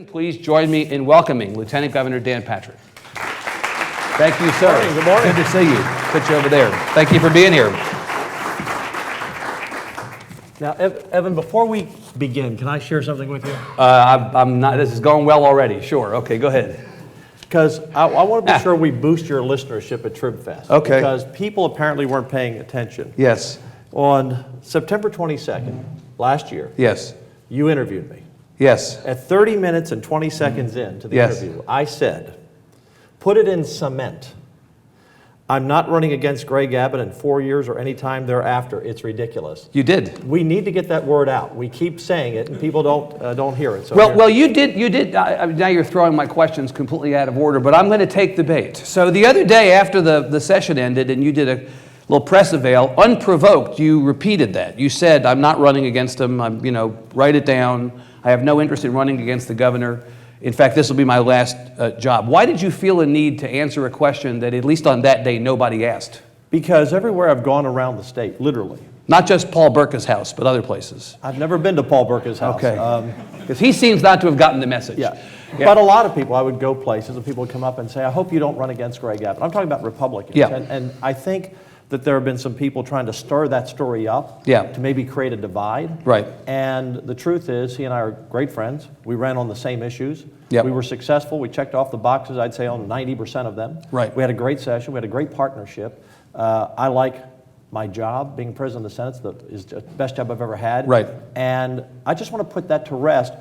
Please join me in welcoming Lieutenant Governor Dan Patrick. Thank you, sir. Good morning. Good to see you. Put you over there. Thank you for being here. Now, Evan, before we begin, can I share something with you? I'm not. This is going well already. Sure. Okay. Go ahead. Because I want to be sure we boost your listenership at TribFest. Okay. Because people apparently weren't paying attention. Yes. On September 22nd, last year, Yes. you interviewed me. Yes. At 30 minutes and 20 seconds into the Yes. interview, I said, put it in cement. I'm not running against Greg Abbott in 4 years or any time thereafter. It's ridiculous. You did. We need to get that word out. We keep saying it, and people don't hear it. So Well, you did. You did. Now you're throwing my questions completely out of order, but I'm going to take the bait. So the other day after the session ended, and you did a little press avail, unprovoked, you repeated that. You said, "I'm not running against him. Write it down. I have no interest in running against the governor. In fact, this will be my last job." Why did you feel a need to answer a question that, at least on that day, nobody asked? Because everywhere I've gone around the state, literally. Not just Paul Burke's house, but other places. I've never been to Paul Burke's house. Okay. Because he seems not to have gotten the message. Yeah. But a lot of people, I would go places and people would come up and say, "I hope you don't run against Greg Abbott." I'm talking about Republicans. Yeah. And I think that there have been some people trying to stir that story up Yeah. to maybe create a divide. Right. And the truth is, he and I are great friends. We ran on the same issues. Yep. We were successful. We checked off the boxes, I'd say, on 90% of them. Right. We had a great session. We had a great partnership. I like my job. Being president of the Senate is the best job I've ever had. Right. And I just want to put that to rest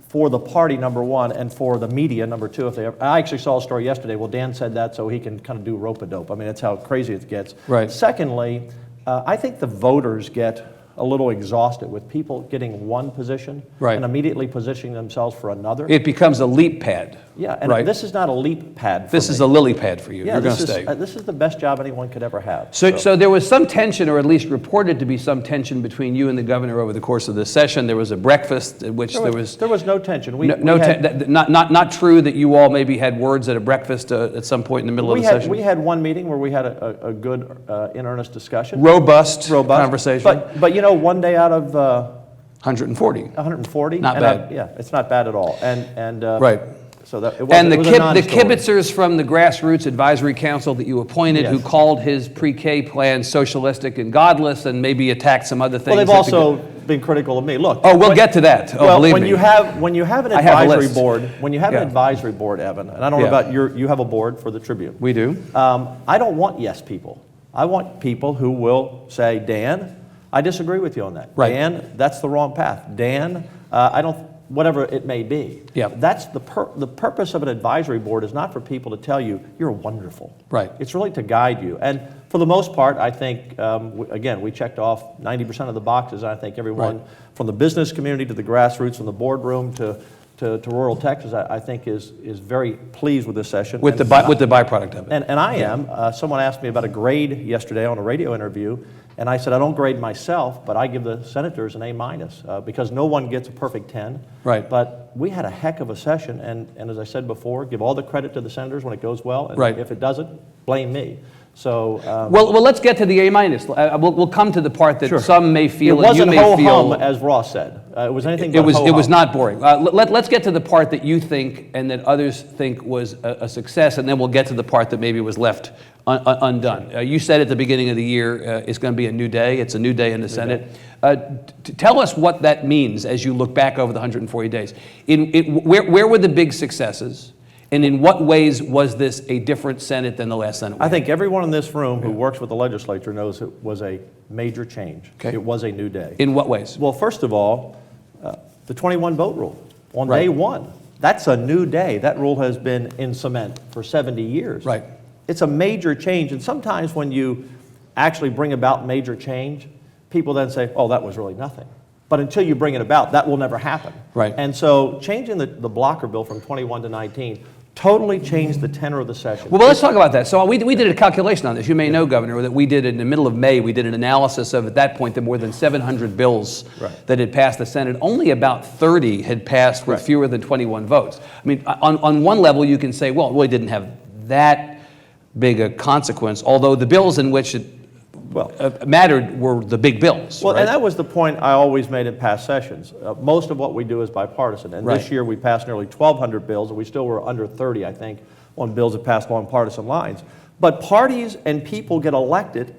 for the party, number one, and for the media, number two. I actually saw a story yesterday. Well, Dan said that so he can kind of do rope-a-dope. I mean, that's how crazy it gets. Right. Secondly, I think the voters get a little exhausted with people getting one position Right. and immediately positioning themselves for another. It becomes a leap pad. Yeah, and right? this is not a leap pad for This me. is a lily pad for you. Yeah, You're going to this stay. this is the best job anyone could ever have. So there was some tension, or at least reported to be some tension, between you and the governor over the course of the session. There was a breakfast at which there was no tension. not true that you all maybe had words at a breakfast at some point in the middle of the session. We had one meeting where we had a good in earnest discussion. Robust conversation. But one day out of 140. 140. Not bad. Yeah, it's not bad at all. And Right. So that it was, And it was a the non-story. kibitzers from the Grassroots Advisory Council that you appointed, Yes. who called his pre-K plan socialistic and godless, and maybe attacked some other things. Well, they've that also been critical of me. Look. Oh, we'll get to that. Oh, Well, believe when me. you have an I have a advisory list. board, when you have Yeah. an advisory board, Evan, and I don't know Yeah. about you have a board for the Tribune. We do. I don't want yes people. I want people who will say, Dan, I disagree with you on that. Right. Dan, that's the wrong path. Dan, I don't, whatever it may be. Yeah. That's the purpose of an advisory board is not for people to tell you, you're wonderful. Right. It's really to guide you. And for the most part, I think, again, we checked off 90% of the boxes. I think everyone Right. from the business community to the grassroots, from the boardroom to rural Texas, I think is very pleased with this session. With the byproduct of it. And I am. Someone asked me about a grade yesterday on a radio interview, and I said I don't grade myself, but I give the senators an A- because no one gets a perfect 10. Right. But we had a heck of a session, and as I said before, give all the credit to the senators when it goes well, and Right. if it doesn't, blame me. So Well, let's get to the A-. We'll come to the part that Sure. some may feel it and you wasn't may feel. ho-hum, as Ross said. It was anything It but was ho-hum. not boring. Let's get to the part that you think and that others think was a success, and then we'll get to the part that maybe was left undone. You said at the beginning of the year it's going to be a new day. It's a new day in the Senate. Tell us what that means as you look back over the 140 days. Where were the big successes? And in what ways was this a different Senate than the last Senate? I think everyone in this room who works with the legislature knows it was a major change. Okay. It was a new day. In what ways? Well, first of all, the 21 vote rule on Right. day one. That's a new day. That rule has been in cement for 70 years. Right. It's a major change. And sometimes when you actually bring about major change, people then say, oh, that was really nothing. But until you bring it about, that will never happen. Right. And so changing the blocker bill from 21 to 19 totally changed the tenor of the session. Well, let's talk about that. So we did a calculation on this. You may know, Governor, that we did in the middle of May, we did an analysis of, at that point, the more than 700 bills Right. that had passed the Senate. Only about 30 had passed with Right. fewer than 21 votes. I mean, on one level, you can say, well, it really didn't have that big a consequence, although the bills in which it mattered were the big bills. Well, right? and that was the point I always made in past sessions. Most of what we do is bipartisan, and Right. this year we passed nearly 1,200 bills, and we still were under 30, I think, on bills that passed along partisan lines. But parties and people get elected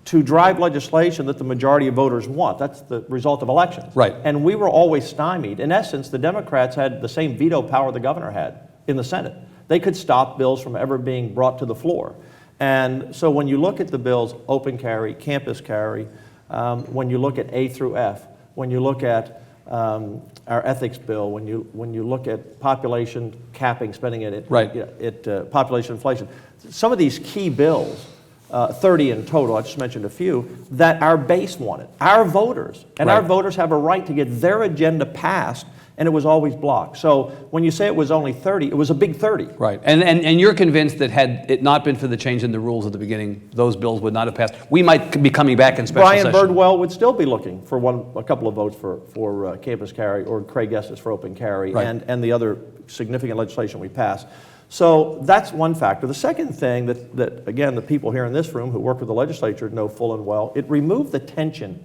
to drive legislation that the majority of voters want. That's the result of elections. Right. And we were always stymied. In essence, the Democrats had the same veto power the governor had in the Senate. They could stop bills from ever being brought to the floor. And so when you look at the bills, open carry, campus carry, when you look at A through F, when you look at our ethics bill, when you look at population capping, spending it Right. at population inflation, some of these key bills, 30 in total, I just mentioned a few, that our base wanted, our voters. And our Right. voters have a right to get their agenda passed, and it was always blocked. So when you say it was only 30, it was a big 30. Right, and you're convinced that had it not been for the change in the rules at the beginning, those bills would not have passed. We might be coming back in special Brian session. Birdwell would still be looking for a couple of votes for campus carry, or Craig Estes for open carry, Right. and the other significant legislation we passed. So that's one factor. The second thing that again, the people here in this room who work with the legislature know full and well, it removed the tension.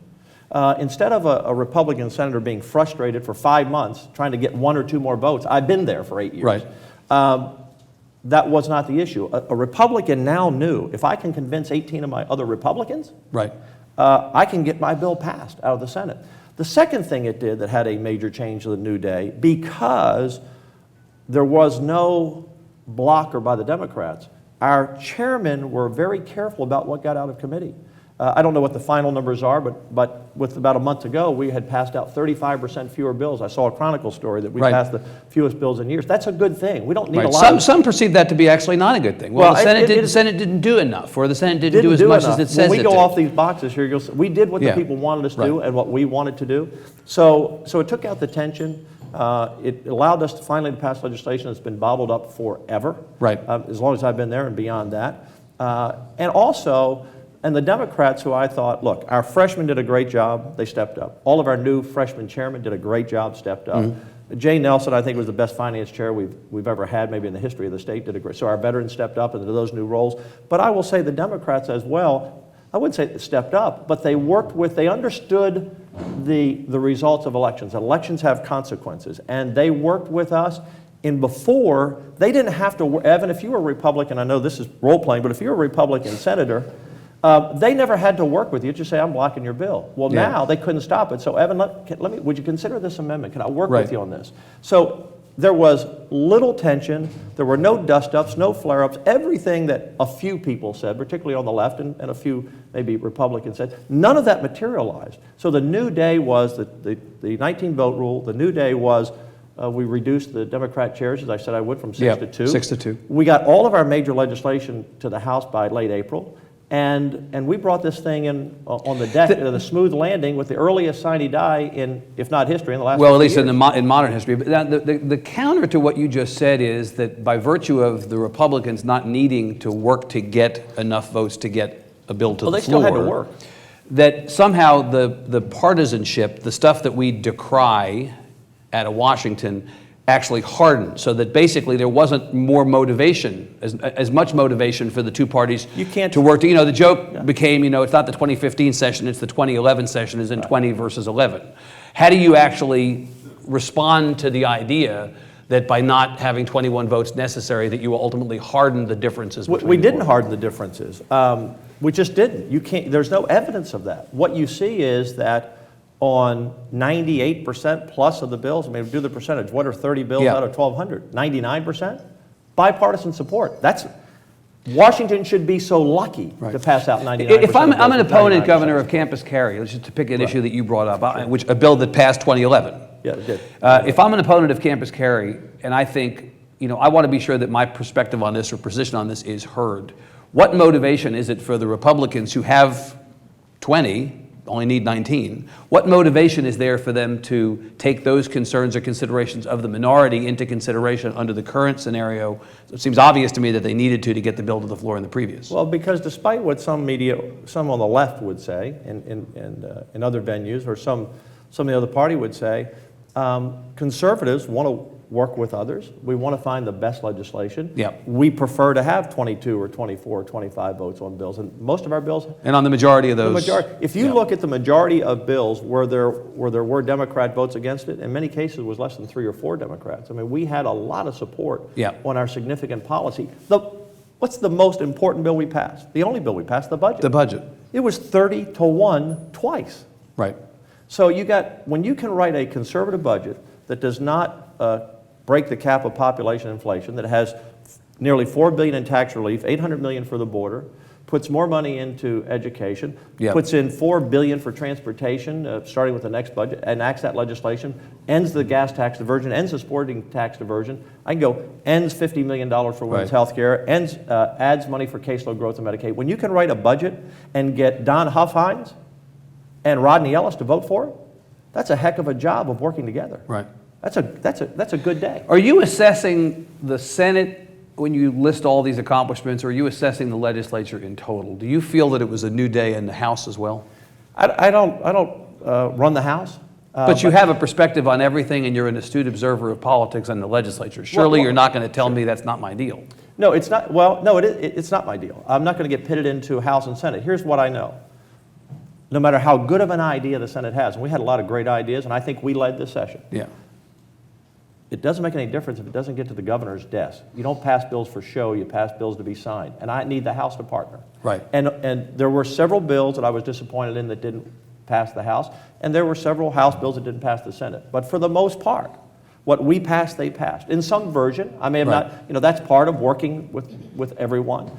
Instead of a Republican senator being frustrated for 5 months trying to get 1 or 2 more votes, I've been there for 8 years. Right. That was not the issue. A Republican now knew, if I can convince 18 of my other Republicans, Right. I can get my bill passed out of the Senate. The second thing it did that had a major change to the New Day, because there was no blocker by the Democrats, our chairmen were very careful about what got out of committee. I don't know what the final numbers are, but with about a month ago, we had passed out 35% fewer bills. I saw a Chronicle story that we Right. passed the fewest bills in years. That's a good thing. We don't need Right. a lot Some perceive that to be actually not a good thing. Well, Well, the Senate didn't do enough, or the Senate didn't do as much enough. as it says When we it go did. off these boxes here, you'll see, we did what Yeah. the people wanted us to do Right. and what we wanted to do. So it took out the tension. It allowed us to finally pass legislation that's been bottled up forever. Right. As long as I've been there and beyond that. And the Democrats, who I thought, look, our freshmen did a great job, they stepped up. All of our new freshman chairmen did a great job, stepped up. Jay Nelson, I think, was the best finance chair we've ever had, maybe in the history of the state, did a great. So our veterans stepped up into those new roles. But I will say the Democrats as well, I wouldn't say stepped up, but they understood the results of elections. Elections have consequences, and they worked with us. And before, they didn't have to, Evan, if you were a Republican, I know this is role-playing, but if you're a Republican senator, they never had to work with you. Just say, I'm blocking your bill. Well, Yeah. now they couldn't stop it. So, Evan, would you consider this amendment? Can I work Right. with you on this? So there was little tension. There were no dust-ups, no flare-ups. Everything that a few people said, particularly on the left, and a few maybe Republicans said, none of that materialized. So the new day was the 19-vote rule. The new day was we reduced the Democrat chairs, as I said I would, from 6 to 2. 6 to 2. We got all of our major legislation to the House by late April. And we brought this thing in on the deck, the smooth landing, with the earliest sine die in, if not history, in the last Well, at 50 least years. in modern history. But now, the counter to what you just said is that by virtue of the Republicans not needing to work to get enough votes to get a bill to Well, the they still floor, had to work. that somehow the partisanship, the stuff that we decry out of Washington, actually hardened, so that basically there wasn't more motivation, as much motivation for the two parties to work. The joke became, it's not the 2015 session, it's the 2011 session, is in 20 versus 11. How do you actually respond to the idea that by not having 21 votes necessary, that you will ultimately harden the differences between We the didn't board? harden the differences. We just didn't. You can't. There's no evidence of that. What you see is that on 98% plus of the bills, I mean, do the percentage. What are 30 bills Yeah. out of 1,200? 99%? Bipartisan support. Washington should be so lucky to pass out 99%. If I'm an opponent, 99%. Governor, of campus carry, let's just to pick an issue that you brought up, a bill that passed 2011. Yeah, it did. If I'm an opponent of campus carry, and I think, I want to be sure that my perspective on this or position on this is heard, what motivation is it for the Republicans who have 20, only need 19, what motivation is there for them to take those concerns or considerations of the minority into consideration under the current scenario? It seems obvious to me that they needed to get the bill to the floor in the previous. Well, because despite what some media, some on the left would say, in other venues, or some of the other party would say, conservatives want to work with others. We want to find the best legislation. Yep. We prefer to have 22 or 24 or 25 votes on bills, and most of our bills. And on the majority of those. The majority. If you look at the majority of bills where there were Democrat votes against it, in many cases it was less than 3 or 4 Democrats. I mean, we had a lot of support on our significant policy. What's the most important bill we passed? The only bill we passed, the budget. The budget. It was 30-1 twice. Right. So when you can write a conservative budget that does not break the cap of population inflation, that has nearly $4 billion in tax relief, $800 million for the border, puts more money into education, puts in $4 billion for transportation, starting with the next budget, enacts that legislation, ends the gas tax diversion, ends the sporting tax diversion. I can go, ends $50 million for women's health care, adds money for caseload growth and Medicaid. When you can write a budget and get Don Huffman and Rodney Ellis to vote for it, that's a heck of a job of working together. Right. That's a good day. Are you assessing the Senate when you list all these accomplishments, or are you assessing the legislature in total? Do you feel that it was a new day in the House as well? I don't run the House. But you have a perspective on everything, and you're an astute observer of politics and the legislature. Surely you're not going to tell me that's not my deal. No, it's not. Well, no, it's not my deal. I'm not going to get pitted into House and Senate. Here's what I know. No matter how good of an idea the Senate has, and we had a lot of great ideas, and I think we led this session. Yeah. It doesn't make any difference if it doesn't get to the governor's desk. You don't pass bills for show, you pass bills to be signed. And I need the House to partner. Right. And there were several bills that I was disappointed in that didn't pass the House, and there were several House bills that didn't pass the Senate. But for the most part, what we passed, they passed. In some version, I may have not, that's part of working with everyone.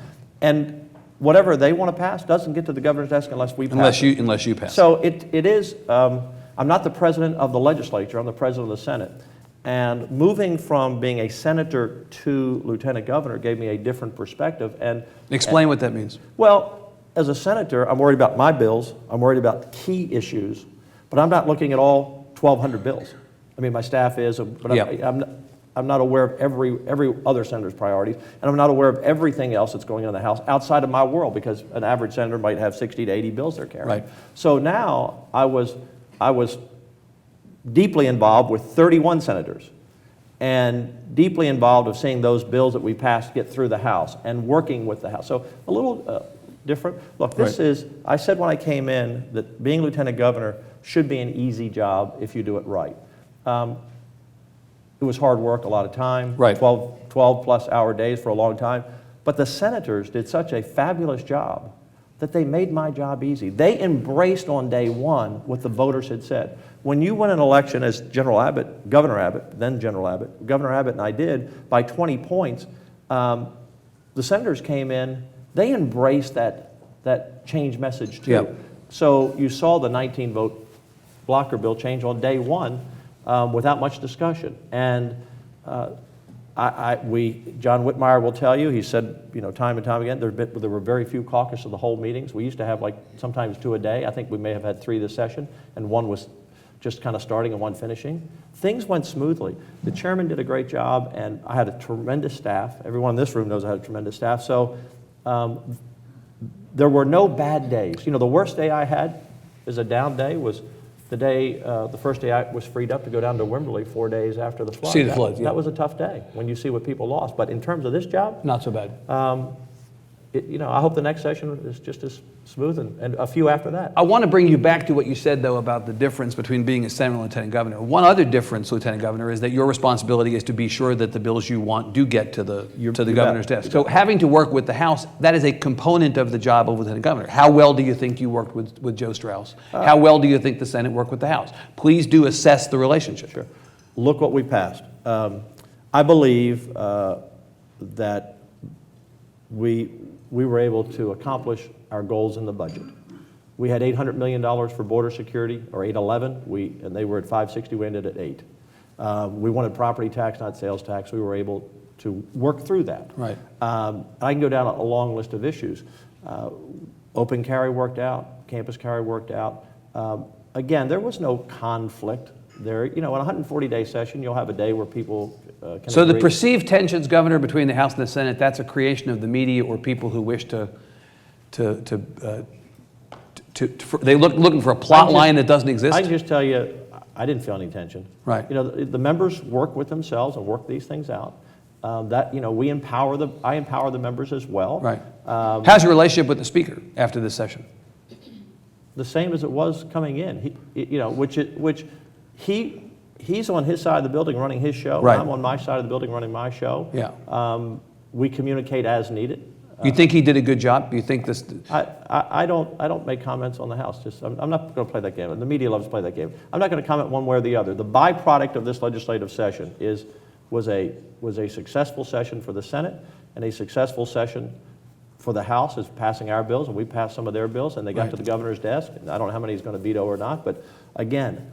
And whatever they want to pass doesn't get to the governor's desk unless we pass it. Unless you pass. So it is, I'm not the president of the legislature, I'm the president of the Senate. And moving from being a senator to lieutenant governor gave me a different perspective. Explain what that means. Well, as a senator, I'm worried about my bills, I'm worried about key issues, but I'm not looking at all 1,200 bills. I mean, my staff is, but I'm not aware of every other senator's priorities, and I'm not aware of everything else that's going on in the House outside of my world, because an average senator might have 60 to 80 bills they're carrying. Right. So now I was deeply involved with 31 senators, and deeply involved of seeing those bills that we passed get through the House and working with the House. So a little different. Look, this is, I said when I came in that being lieutenant governor should be an easy job if you do it right. It was hard work, a lot of time, 12 plus hour days for a long time, but the senators did such a fabulous job that they made my job easy. They embraced on day one what the voters had said. When you win an election as Governor Abbott, Governor Abbott and I did, by 20 points, the senators came in, they embraced that change message too. Yep. So you saw the 19-vote blocker bill change on day one without much discussion. And John Whitmire will tell you, he said, time and time again, there were very few caucus of the whole meetings. We used to have sometimes 2 a day. I think we may have had 3 this session, and one was just kind of starting and one finishing. Things went smoothly. The chairman did a great job, and I had a tremendous staff. Everyone in this room knows I had a tremendous staff. So there were no bad days. The worst day I had as a down day was the day, the first day I was freed up to go down to Wimberley 4 days after the flood. See the floods, That was a tough day when you see what people lost. But in terms of this job, not so bad. I hope the next session is just as smooth and a few after that. I want to bring you back to what you said, though, about the difference between being a senator and lieutenant governor. One other difference, lieutenant governor, is that your responsibility is to be sure that the bills you want do get to the governor's desk. So having to work with the House, that is a component of the job of lieutenant governor. How well do you think you worked with Joe Strauss? How well do you think the Senate worked with the House? Please do assess the relationship. Sure. Look what we passed. I believe that we were able to accomplish our goals in the budget. We had $800 million for border security, or 811, and they were at 560, we ended at 8. We wanted property tax, not sales tax. We were able to work through that. Right. I can go down a long list of issues. Open carry worked out, campus carry worked out. Again, there was no conflict there. In a 140-day session, you'll have a day where people can So agree. the perceived tensions, Governor, between the House and the Senate, that's a creation of the media or people who wish they're looking for a plot line that doesn't exist? I can just tell you, I didn't feel any tension. Right. You know, the members work with themselves and work these things out. That, you know, I empower the members as well. Right. How's your relationship with the speaker after this session? The same as it was coming in. You know, he's on his side of the building running his show. Right. I'm on my side of the building running my show. Yeah. We communicate as needed. You think he did a good job? You think this? I don't make comments on the House. I'm not going to play that game. The media loves to play that game. I'm not going to comment one way or the other. The byproduct of this legislative session was a successful session for the Senate and a successful session for the House is passing our bills, and we passed some of their bills, and they got Right. to the governor's desk. And I don't know how many he's going to veto or not, but again,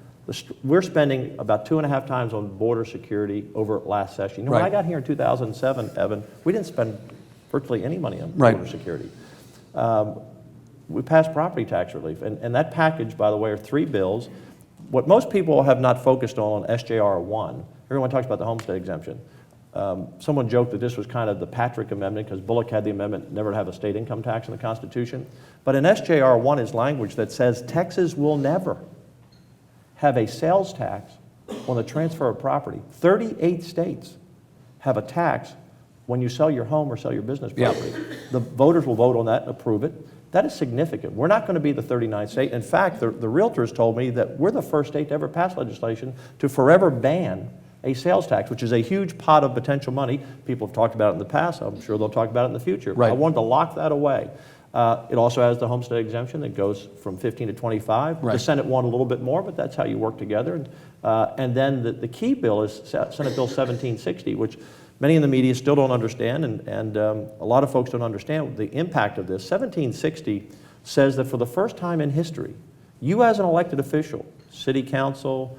we're spending about 2.5 times on border security over last session. You know, when Right. I got here in 2007, Evan, we didn't spend virtually any money on Right. border security. We passed property tax relief, and that package, by the way, are 3 bills. What most people have not focused on SJR 1, everyone talks about the homestead exemption. Someone joked that this was kind of the Patrick Amendment because Bullock had the amendment never to have a state income tax in the Constitution. But in SJR 1 is language that says Texas will never have a sales tax on the transfer of property. 38 states have a tax when you sell your home or sell your business property. Yeah. The voters will vote on that and approve it. That is significant. We're not going to be the 39th state. In fact, the realtors told me that we're the first state to ever pass legislation to forever ban a sales tax, which is a huge pot of potential money. People have talked about it in the past. I'm sure they'll talk about it in the future. Right. I wanted to lock that away. It also has the homestead exemption that goes from 15 to 25. Right. The Senate wanted a little bit more, but that's how you work together. And then the key bill is Senate Bill 1760, which many in the media still don't understand, and a lot of folks don't understand the impact of this. 1760 says that for the first time in history, you as an elected official, city council,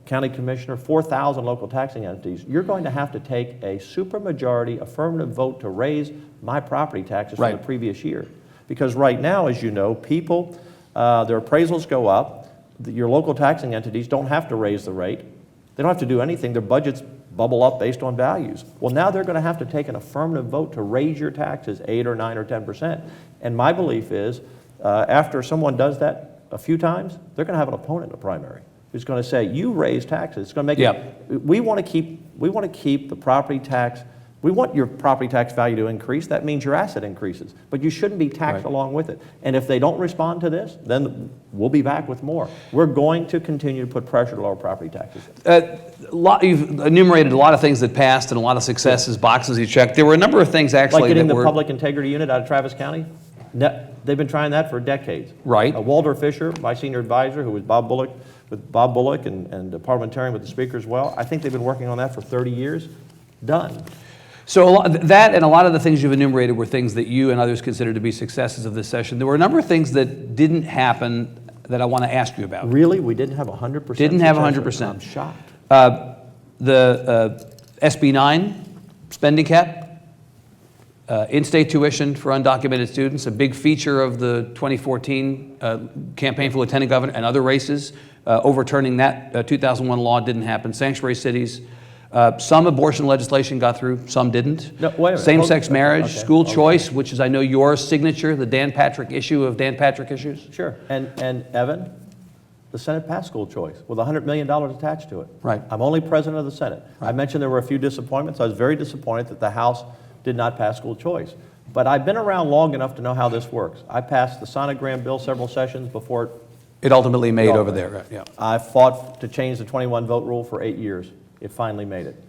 county commissioner, 4,000 local taxing entities, you're going to have to take a supermajority affirmative vote to raise my property taxes Right. from the previous year. Because right now, as you know, people, their appraisals go up, your local taxing entities don't have to raise the rate, they don't have to do anything, their budgets bubble up based on values. Well, now they're going to have to take an affirmative vote to raise your taxes 8 or 9 or 10%. And my belief is, after someone does that a few times, they're going to have an opponent in the primary who's going to say, "You raise taxes." It's going to make it. We want to keep the property tax. We want your property tax value to increase. That means your asset increases, but you shouldn't be taxed Right. along with it. And if they don't respond to this, then we'll be back with more. We're going to continue to put pressure to lower property taxes. You've enumerated a lot of things that passed and a lot of successes, boxes you checked. There were a number of things actually Like getting that the were public integrity unit out of Travis County. They've been trying that for decades. Right. Walter Fisher, my senior advisor, who was Bob Bullock and a parliamentarian with the Speaker as well. I think they've been working on that for 30 years. Done. So that and a lot of the things you've enumerated were things that you and others consider to be successes of this session. There were a number of things that didn't happen that I want to ask you about. Really? We didn't have 100%? Didn't have success rate? 100%. I'm shocked. The SB 9 spending cap, in-state tuition for undocumented students, a big feature of the 2014 campaign for lieutenant governor and other races, overturning that 2001 law didn't happen. Sanctuary cities, some abortion legislation got through, some didn't. No, wait a minute. Same-sex marriage, Okay. school choice, which is, I know, your signature, the Dan Patrick issue of Dan Patrick issues. Sure. And Evan, the Senate passed school choice with $100 million attached to it. Right. I'm only president of the Senate. I mentioned there were a few disappointments. I was very disappointed that the House did not pass school choice. But I've been around long enough to know how this works. I passed the sonogram bill several sessions before It ultimately made over there, right, yeah. I fought to change the 21 vote rule for 8 years. It finally made it.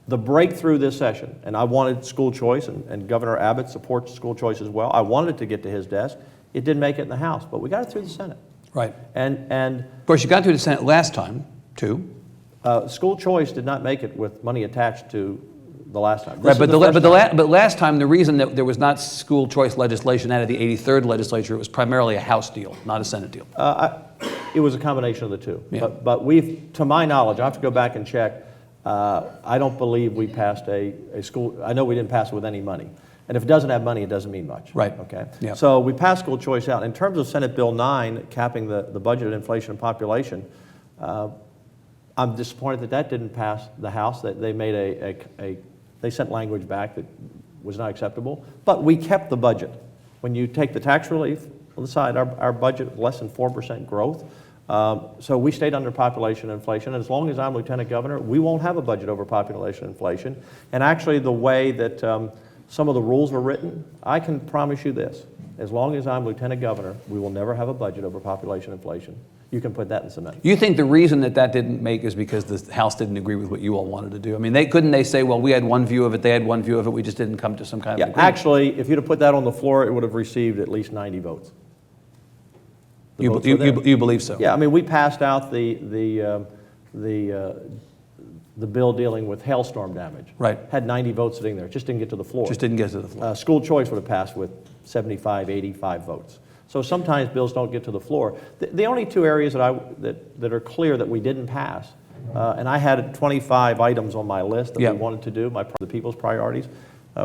The breakthrough this session, and I wanted school choice, and Governor Abbott supports school choice as well. I wanted it to get to his desk. It didn't make it in the House, but we got it through the Senate. Right. And Of course, you got through the Senate last time, too. school choice did not make it with money attached to the last time. Right, This is the first time. but last time, the reason that there was not school choice legislation out of the 83rd legislature, it was primarily a House deal, not a Senate deal. It was a combination of the two. Yeah. But we've, to my knowledge, I have to go back and check, I don't believe we passed a school, I know we didn't pass it with any money. And if it doesn't have money, it doesn't mean much. Right. Okay? Yeah. So we passed school choice out. In terms of Senate Bill 9, capping the budget at inflation and population, I'm disappointed that that didn't pass the House. That they made they sent language back that was not acceptable. But we kept the budget. When you take the tax relief on the side, our budget less than 4% growth. So we stayed under population inflation. And as long as I'm lieutenant governor, we won't have a budget over population inflation. And actually, the way that some of the rules were written, I can promise you this. As long as I'm lieutenant governor, we will never have a budget over population inflation. You can put that in cement. You think the reason that that didn't make is because the House didn't agree with what you all wanted to do? I mean, couldn't they say, well, we had one view of it, they had one view of it, we just didn't come to some kind of agreement? Actually, if you'd have put that on the floor, it would have received at least 90 votes. You believe so? Yeah, I mean, we passed out the bill dealing with hailstorm damage. Right. Had 90 votes sitting there. It just didn't get to the floor. Just didn't get to the floor. School choice would have passed with 75, 85 votes. So sometimes bills don't get to the floor. The only two areas that are clear that we didn't pass, and I had 25 items on my list that we wanted to do, the people's priorities.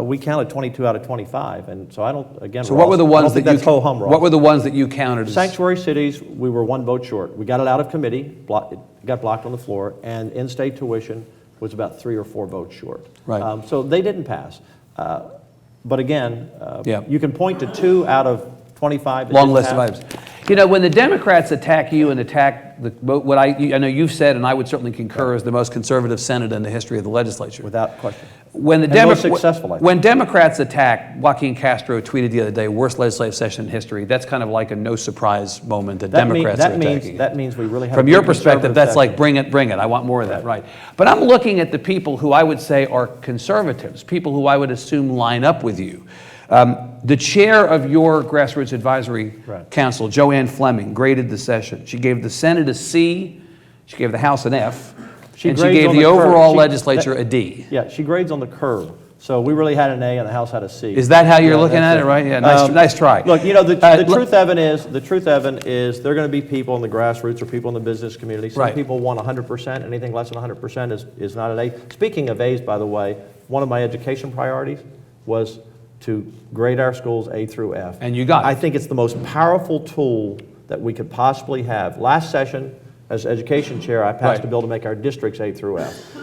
We counted 22 out of 25, and so I don't, again, So what were the ones that you, ho-hum, what were the ones that you counted? Sanctuary cities, we were one vote short. We got it out of committee, it got blocked on the floor, and in-state tuition was about 3 or 4 votes short. Right. So they didn't pass. But again, Yeah. you can point to 2 out of 25. that Long didn't list of pass. items. You know, when the Democrats attack you and attack what I know you've said, and I would certainly concur, is the most conservative Senate in the history of the legislature. Without question. When the And most successful, I think. when Democrats attack, Joaquin Castro tweeted the other day, worst legislative session in history. That's kind of like a no surprise moment that Democrats are attacking. That means we really have From a your good perspective, conservative that's session. like bring it, I want more of that, right. But I'm looking at the people who I would say are conservatives, people who I would assume line up with you. The chair of your Grassroots Advisory Council, Joanne Fleming, graded the session. She gave the Senate a C, she gave the House an F, and she grades gave on the curve. overall legislature a D. Yeah, she grades on the curve. So we really had an A and the House had a C. Is that how you're Yeah, looking that's at it, right? Yeah, nice try. Look, you know, the truth, Evan, is there are going to be people in the grassroots or people in the business community. Some Right. people want 100%. Anything less than 100% is not an A. Speaking of A's, by the way, one of my education priorities was to grade our schools A through F. And you got it. I think it's the most powerful tool that we could possibly have. Last session, as education chair, I passed a bill to make our districts A through F.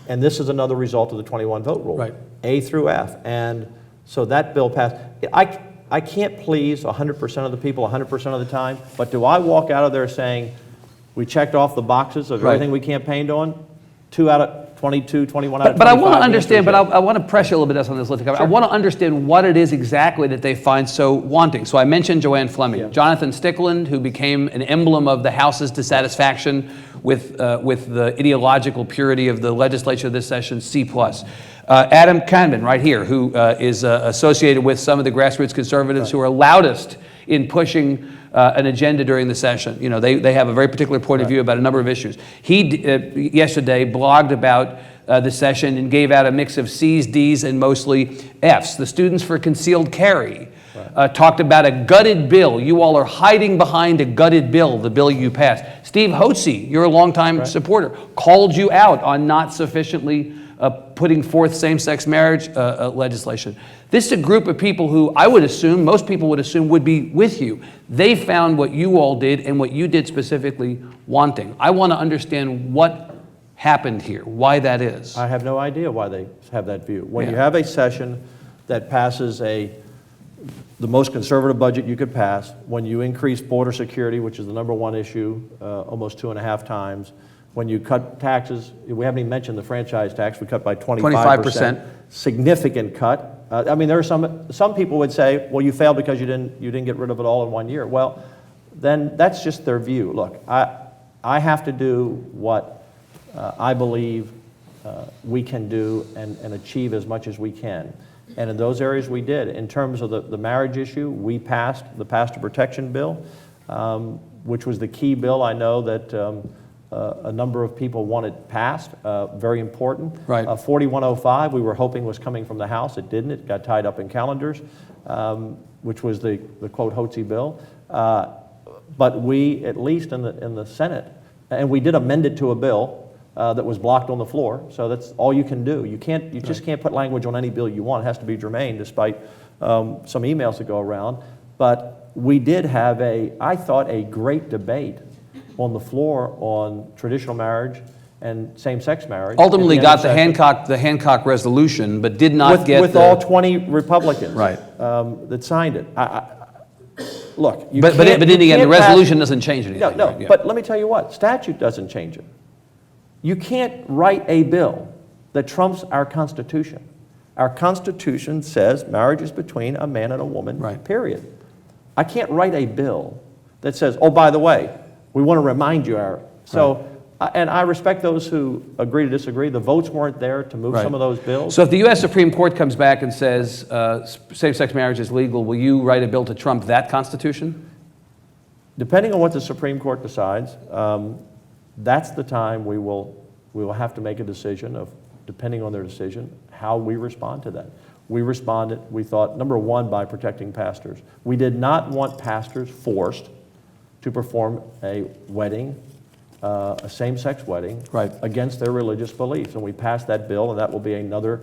And this is another result of the 21 vote rule. Right. A through F. And so that bill passed. I can't please 100% of the people 100% of the time, but do I walk out of there saying, we checked off the boxes of everything we campaigned on? 2 out of 22, 21 out of 25. But I want to understand, but I want to press you a little bit on this, Lieutenant. I want to understand what it is exactly that they find so wanting. So I mentioned Joanne Fleming. Yeah. Jonathan Stickland, who became an emblem of the House's dissatisfaction with the ideological purity of the legislature this session, C+. Adam Kahneman, right here, who is associated with some of the grassroots conservatives who are loudest in pushing an agenda during the session. You know, they have a very particular point of view about a number of issues. He yesterday blogged about the session and gave out a mix of C's, D's, and mostly F's. The Students for Concealed Carry talked about a gutted bill. You all are hiding behind a gutted bill, the bill you passed. Steve Hotze, you're a longtime supporter, called you out on not sufficiently putting forth same-sex marriage legislation. This is a group of people who I would assume, most people would assume, would be with you. They found what you all did and what you did specifically wanting. I want to understand what happened here, why that is. I have no idea why they have that view. When you have a session that passes the most conservative budget you could pass, when you increase border security, which is the #1 issue, almost 2.5 times, when you cut taxes, we haven't even mentioned the franchise tax, we cut by 25%. Significant cut. I mean, there are some people would say, well, you failed because you didn't get rid of it all in 1 year. Well, then that's just their view. Look, I have to do what I believe we can do and achieve as much as we can. And in those areas we did. In terms of the marriage issue, we passed the Pastor Protection Bill, which was the key bill I know that a number of people wanted passed, very important. Right. 4105 we were hoping was coming from the House. It didn't. It got tied up in calendars, which was the quote Hotze bill. But we, at least in the Senate, and we did amend it to a bill that was blocked on the floor. So that's all you can do. You just can't put language on any bill you want. It has to be germane, despite some emails that go around. But we did have I thought, a great debate on the floor on traditional marriage and same-sex marriage. Ultimately got the Hancock resolution, but did not get with all 20 Republicans Right. that signed it. look, you But can't, in the end, the you can't pass- resolution doesn't change anything. No, right? Yeah. but let me tell you what, statute doesn't change it. You can't write a bill that trumps our Constitution. Our Constitution says marriage is between a man and a woman, Right. period. I can't write a bill that says, oh, by the way, we want to remind you our, so, and I respect those who agree to disagree. The votes weren't there to move Right. some of those bills. So if the U.S. Supreme Court comes back and says same-sex marriage is legal, will you write a bill to trump that Constitution? Depending on what the Supreme Court decides, that's the time we will have to make a decision of, depending on their decision, how we respond to that. We responded, we thought, number one, by protecting pastors. We did not want pastors forced to perform a wedding, a same-sex wedding, Right. against their religious beliefs. And we passed that bill, and that will be another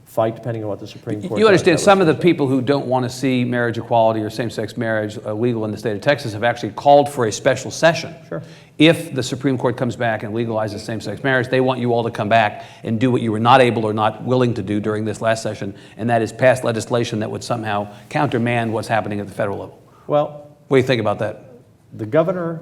fight depending on what the Supreme Court You understand does. some of the people who don't want to see marriage equality or same-sex marriage legal in the state of Texas have actually called for a special session. Sure. If the Supreme Court comes back and legalizes same-sex marriage, they want you all to come back and do what you were not able or not willing to do during this last session, and that is pass legislation that would somehow countermand what's happening at the federal level. Well, What do you think about that? the governor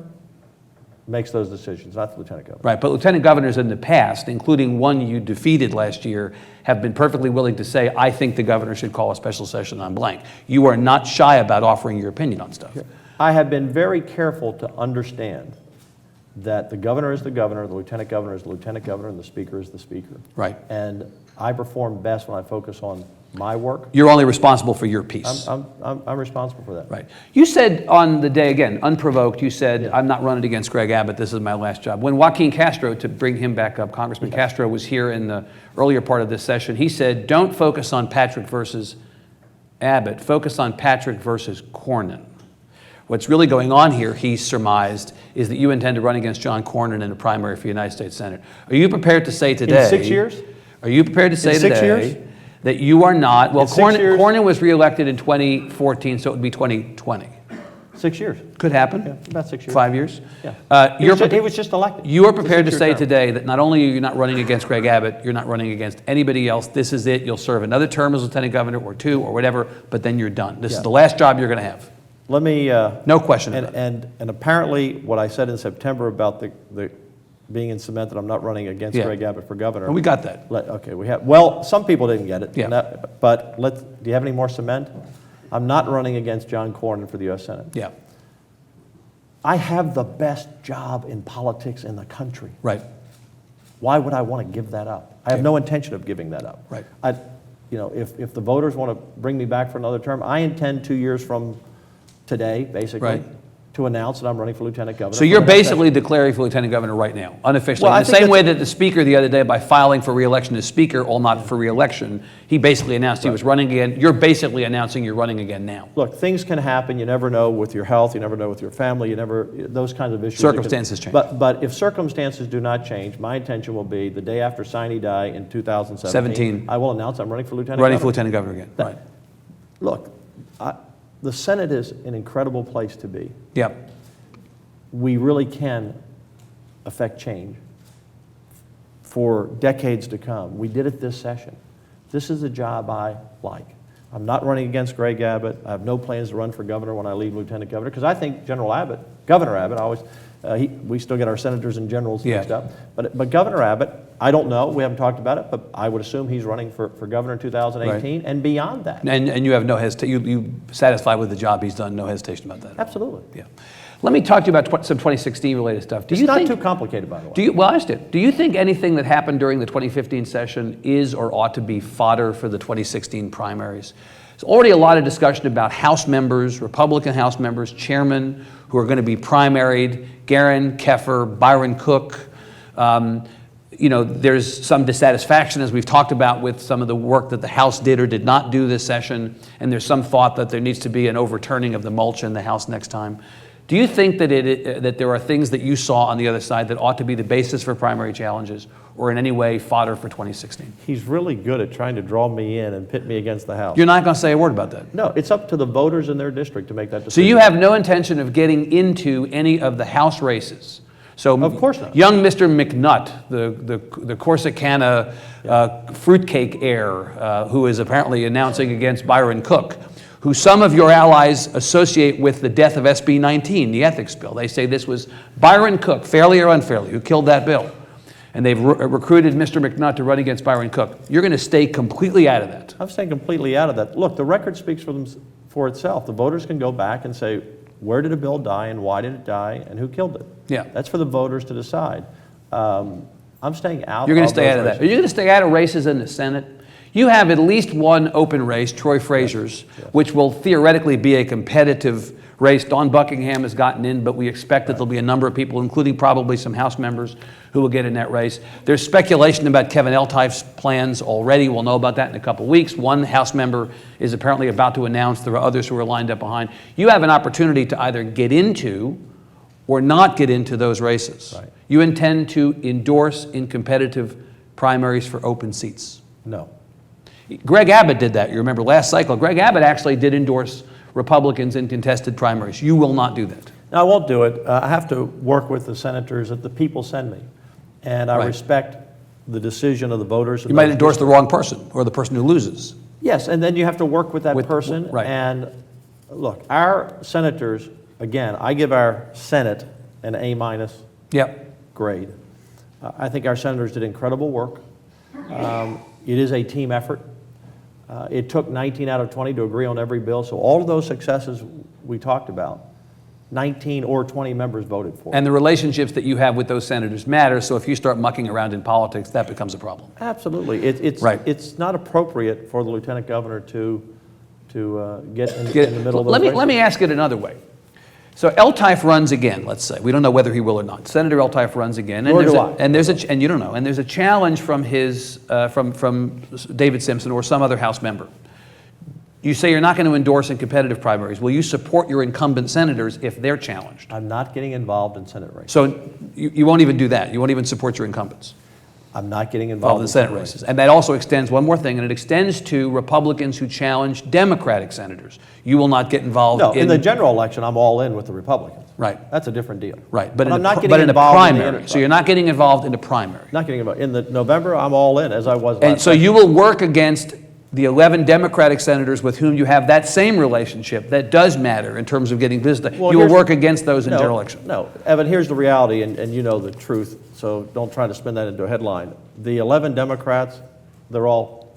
makes those decisions, not the lieutenant governor. Right, but lieutenant governors in the past, including one you defeated last year, have been perfectly willing to say, I think the governor should call a special session on blank. You are not shy about offering your opinion on stuff. I have been very careful to understand that the governor is the governor, the lieutenant governor is the lieutenant governor, and the speaker is the speaker. Right. And I perform best when I focus on my work. You're only responsible for your piece. I'm responsible for that. Right. You said on the day, again, unprovoked, you said, I'm not running against Greg Abbott, this is my last job. When Joaquin Castro, to bring him back up, Congressman Castro was here in the earlier part of this session, he said, don't focus on Patrick versus Abbott, focus on Patrick versus Cornyn. What's really going on here, he surmised, is that you intend to run against John Cornyn in a primary for United States Senate. Are you prepared to say today... In 6 years? Are you prepared to say In 6 today... years? that you are not, well, In 6 years? Cornyn was reelected in 2014, so it would be 2020. 6 years. Could happen. Yeah, about 6 years. 5 years. Yeah. He was just elected. You are It's a prepared to 6-year say term. today that not only are you not running against Greg Abbott, you're not running against anybody else. This is it. You'll serve another term as lieutenant governor or two or whatever, but then you're done. This is Yeah. the last job you're going to have. Let me... No question about it. And apparently, what I said in September about the being in cement, that I'm not running against Yeah. Greg Abbott for governor. And we got that. Okay, we have, well, some people didn't get it. Yeah. But do you have any more cement? I'm not running against John Cornyn for the U.S. Senate. Yeah, I have the best job in politics in the country. right. Why would I want to give that up? I have no intention of giving that up. Right. If the voters want to bring me back for another term, I intend 2 years from today, basically, Right. to announce that I'm running for lieutenant governor. So for you're the next basically session. declaring for lieutenant governor right now, unofficially. Well, I In the think same way that's- that the speaker the other day, by filing for re-election as speaker, all not for re-election, he basically announced he was running again. You're basically announcing you're running again now. Look, things can happen. You never know with your health. You never know with your family. You never, those kinds of issues. Circumstances change. But if circumstances do not change, my intention will be the day after sine die in 2017, I will announce I'm running for lieutenant Running for governor. lieutenant governor again, right. Look, the Senate is an incredible place to be. Yeah, We really can affect change for decades to come. We did it this session. This is a job I like. I'm not running against Greg Abbott. I have no plans to run for governor when I leave lieutenant governor, because I think Governor Abbott, we still get our senators and generals mixed Yeah. up. But Governor Abbott, I don't know, we haven't talked about it, but I would assume he's running for governor in 2018 and beyond that. and you have no hesitation, you satisfied with the job he's done, no hesitation about that. Absolutely. Yeah. Let me talk to you about some 2016 related stuff. Do It's you not think, too complicated, by the way. well, I understand. Do you think anything that happened during the 2015 session is or ought to be fodder for the 2016 primaries? There's already a lot of discussion about House members, Republican House members, chairmen who are going to be primaried, Garin, Keffer, Byron Cook. There's some dissatisfaction, as we've talked about, with some of the work that the House did or did not do this session, and there's some thought that there needs to be an overturning of the mulch in the House next time. Do you think that that there are things that you saw on the other side that ought to be the basis for primary challenges, or in any way fodder for 2016? He's really good at trying to draw me in and pit me against the House. You're not going to say a word about that? No, it's up to the voters in their district to make that So decision. you have no intention of getting into any of the House races? So Of course not. Young Mr. McNutt, the Corsicana fruitcake heir, who is apparently announcing against Byron Cook, who some of your allies associate with the death of SB 19, the ethics bill. They say this was Byron Cook, fairly or unfairly, who killed that bill. And they've recruited Mr. McNutt to run against Byron Cook. You're going to stay completely out of that. I'm staying completely out of that. Look, the record speaks for itself. The voters can go back and say, where did a bill die and why did it die and who killed it? Yeah. That's for the voters to decide. I'm staying out. You're going to stay out of races. that. Are you going to stay out of races in the Senate? You have at least one open race, Troy Frazier's, which will theoretically be a competitive race. Dawn Buckingham has gotten in, but we expect that there'll be a number of people, including probably some House members, who will get in that race. There's speculation about Kevin Eltife's plans already. We'll know about that in a couple of weeks. One House member is apparently about to announce. There are others who are lined up behind. You have an opportunity to either get into or not get into those races. Right. You intend to endorse in competitive primaries for open seats. No. Greg Abbott did that. You remember last cycle. Greg Abbott actually did endorse Republicans in contested primaries. You will not do that. No, I won't do it. I have to work with the senators that the people send me. And I Right. respect the decision of the voters. You might endorse the wrong person or the person who loses. Yes, and then you have to work with that person. right. And look, our senators, again, I give our Senate an A- Yep. grade. I think our senators did incredible work. It is a team effort. It took 19 out of 20 to agree on every bill. So all of those successes we talked about, 19 or 20 members voted for. And the relationships that you have with those senators matter, so if you start mucking around in politics, that becomes a problem. Absolutely. It's not appropriate for the lieutenant governor to get in the middle of those races. Let me ask it another way. So Eltife runs again, let's say. We don't know whether he will or not. Senator Eltife runs again. Nor do I. And you don't know. And there's a challenge from from David Simpson or some other House member. You say you're not going to endorse in competitive primaries. Will you support your incumbent senators if they're challenged? I'm not getting involved in Senate races. So you won't even do that. You won't even support your incumbents. I'm not getting Involved involved in Senate races. And that also extends, one more thing, and it extends to Republicans who challenge Democratic senators. You will not get involved No, in the general election, I'm all in with the Republicans. Right. That's a different deal. Right, but I'm not getting in a involved in the primary. So you're not getting involved in a primary. Not getting involved. In the November, I'm all in, as I was last And so session. you will work against the 11 Democratic senators with whom you have that same relationship that does matter in terms of getting business. Well, You will here's- work against those in general election. No, Evan, here's the reality, and you know the truth, so don't try to spin that into a headline. The 11 Democrats, they're all,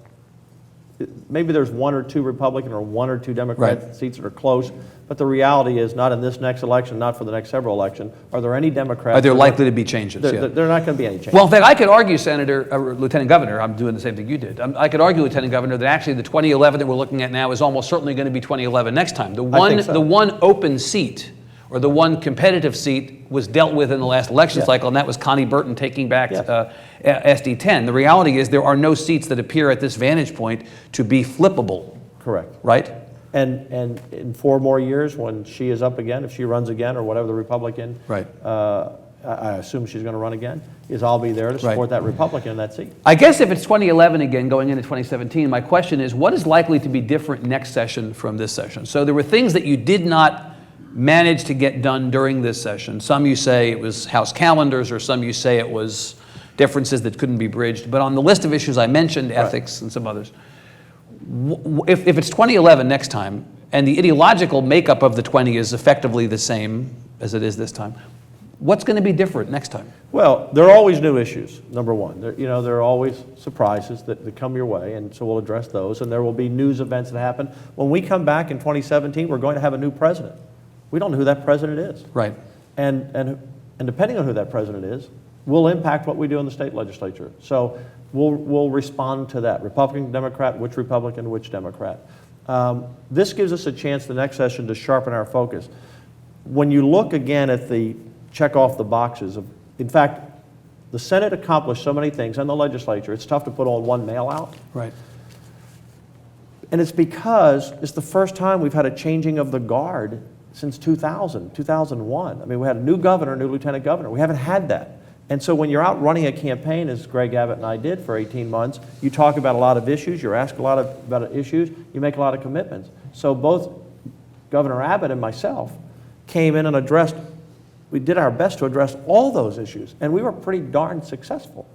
maybe there's one or two Republican or one or two Democrat Right. seats that are close, but the reality is not in this next election, not for the next several elections. Are there any Democrats? Are there that- likely to be changes? There Yeah. there are not going to be any change. Well, in fact, I could argue, Lieutenant Governor, I'm doing the same thing you did. I could argue, Lieutenant Governor, that actually the 2011 that we're looking at now is almost certainly going to be 2011 next time. I think so. The one open seat, or the one competitive seat, was dealt with in the last election Yeah. cycle, and that was Connie Burton taking back Yeah. SD 10. The reality is there are no seats that appear at this vantage point to be flippable, Correct. right? And in 4 more years, when she is up again, if she runs again, or whatever the Republican, Right. I assume she's going to run again, is I'll be there to support that Republican in that seat. I guess if it's 2011 again, going into 2017, my question is, what is likely to be different next session from this session? So there were things that you did not manage to get done during this session. Some you say it was House calendars, or some you say it was differences that couldn't be bridged. But on the list of issues I mentioned, ethics and some others, if it's 2011 next time, and the ideological makeup of the 20 is effectively the same as it is this time, what's going to be different next time? Well, there are always new issues, number one. There are always surprises that come your way, and so we'll address those. And there will be news events that happen. When we come back in 2017, we're going to have a new president. We don't know who that president is. Right. And depending on who that president is, will impact what we do in the state legislature. So we'll respond to that. Republican, Democrat, which Republican, which Democrat. This gives us a chance the next session to sharpen our focus. When you look again at the check off the boxes of, in fact, the Senate accomplished so many things, and the legislature, it's tough to put all one mail out. Right. And it's because it's the first time we've had a changing of the guard since 2000, 2001. I mean, we had a new governor, new lieutenant governor. We haven't had that. And so when you're out running a campaign, as Greg Abbott and I did for 18 months, you talk about a lot of issues, you're asked a lot about issues, you make a lot of commitments. So both Governor Abbott and myself came in and addressed, we did our best to address all those issues, and we were pretty darn successful.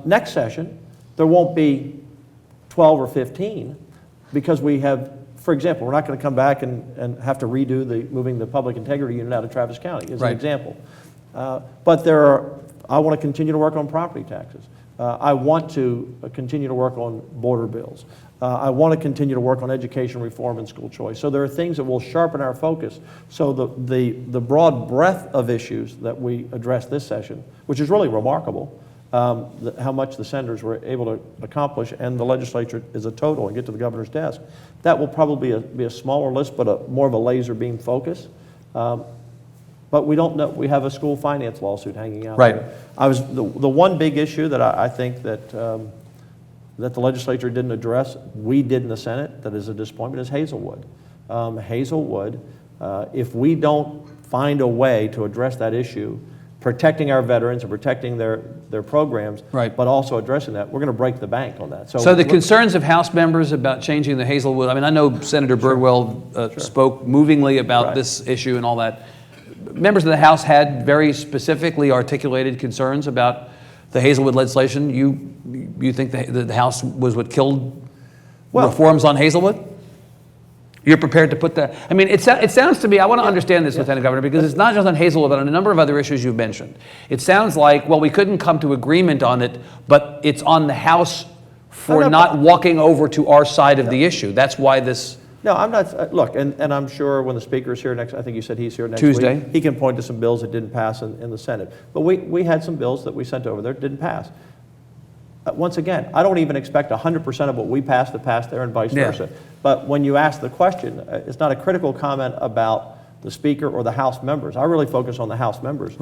Next session, there won't be 12 or 15 because we have for example, we're not going to come back and have to redo moving the public integrity unit out of Travis County, as an example. But I want to continue to work on property taxes. I want to continue to work on border bills. I want to continue to work on education reform and school choice. So there are things that will sharpen our focus. So the broad breadth of issues that we address this session, which is really remarkable, how much the senators were able to accomplish, and the legislature as a total, and get to the governor's desk. That will probably be a smaller list, but more of a laser beam focus. But we don't know. We have a school finance lawsuit hanging out there. The one big issue that I think that that the legislature didn't address, we did in the Senate, that is a disappointment, is Hazelwood. Hazelwood, if we don't find a way to address that issue, protecting our veterans and protecting their programs, but also addressing that, we're going to break the bank on that. So the concerns of House members about changing the Hazelwood, I mean, I know Senator Birdwell spoke movingly about this issue and all that. Members of the House had very specifically articulated concerns about the Hazelwood legislation. You think the House was what killed reforms on Hazelwood? You're prepared to put that? I mean, it sounds to me, I want to understand this, Lieutenant Governor, because it's not just on Hazelwood, but on a number of other issues you've mentioned. It sounds like, well, we couldn't come to agreement on it, but it's on the House for not walking over to our side of the issue. That's why this... No, I'm not, look, and I'm sure when the speaker's here next, I think you said he's here next Tuesday. week, he can point to some bills that didn't pass in the Senate. But we had some bills that we sent over there that didn't pass. Once again, I don't even expect 100% of what we pass to pass there and vice versa. But when you ask the question, it's not a critical comment about the speaker or the House members. I really focus on the House members.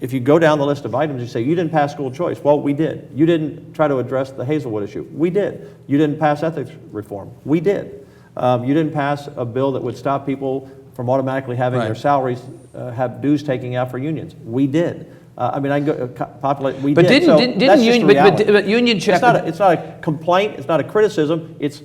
If you go down the list of items, you say, you didn't pass school choice. Well, we did. You didn't try to address the Hazelwood issue. We did. You didn't pass ethics reform. We did. You didn't pass a bill that would stop people from automatically having their salaries have dues taking out for unions. We did. I mean, I can go populate. We but did. But union check. It's not a complaint. It's not a criticism. It's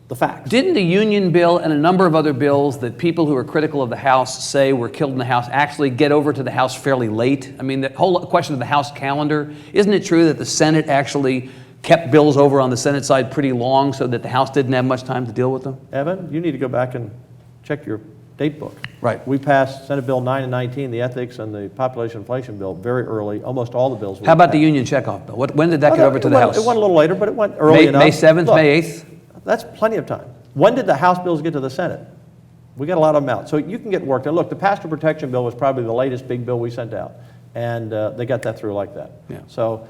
the facts. Didn't the union bill and a number of other bills that people who are critical of the House say were killed in the House actually get over to the House fairly late? I mean, the whole question of the House calendar, isn't it true that the Senate actually kept bills over on the Senate side pretty long so that the House didn't have much time to deal with them? Evan, you need to go back and check your date book. We passed Senate Bill 9 and 19, the ethics and the population inflation bill, very early. Almost all the bills. How about the union checkoff bill? When did that get over to the House? It went a little later, but it went early enough. May 7th, Look, May 8th? That's plenty of time. When did the House bills get to the Senate? We got a lot of them out. So you can get work done. Look, the passenger protection bill was probably the latest big bill we sent out. And they got that through like that. So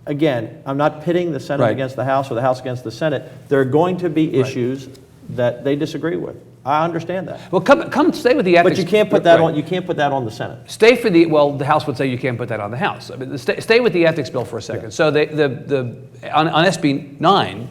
again, I'm not pitting the Senate against the House or the House against the Senate. There are going to be issues that they disagree with. I understand that. Well, come stay with the ethics. But you can't put that on. You can't put that on the Senate. Stay for the the House would say you can't put that on the House. I mean, stay with the ethics bill for a second. So on SB 9,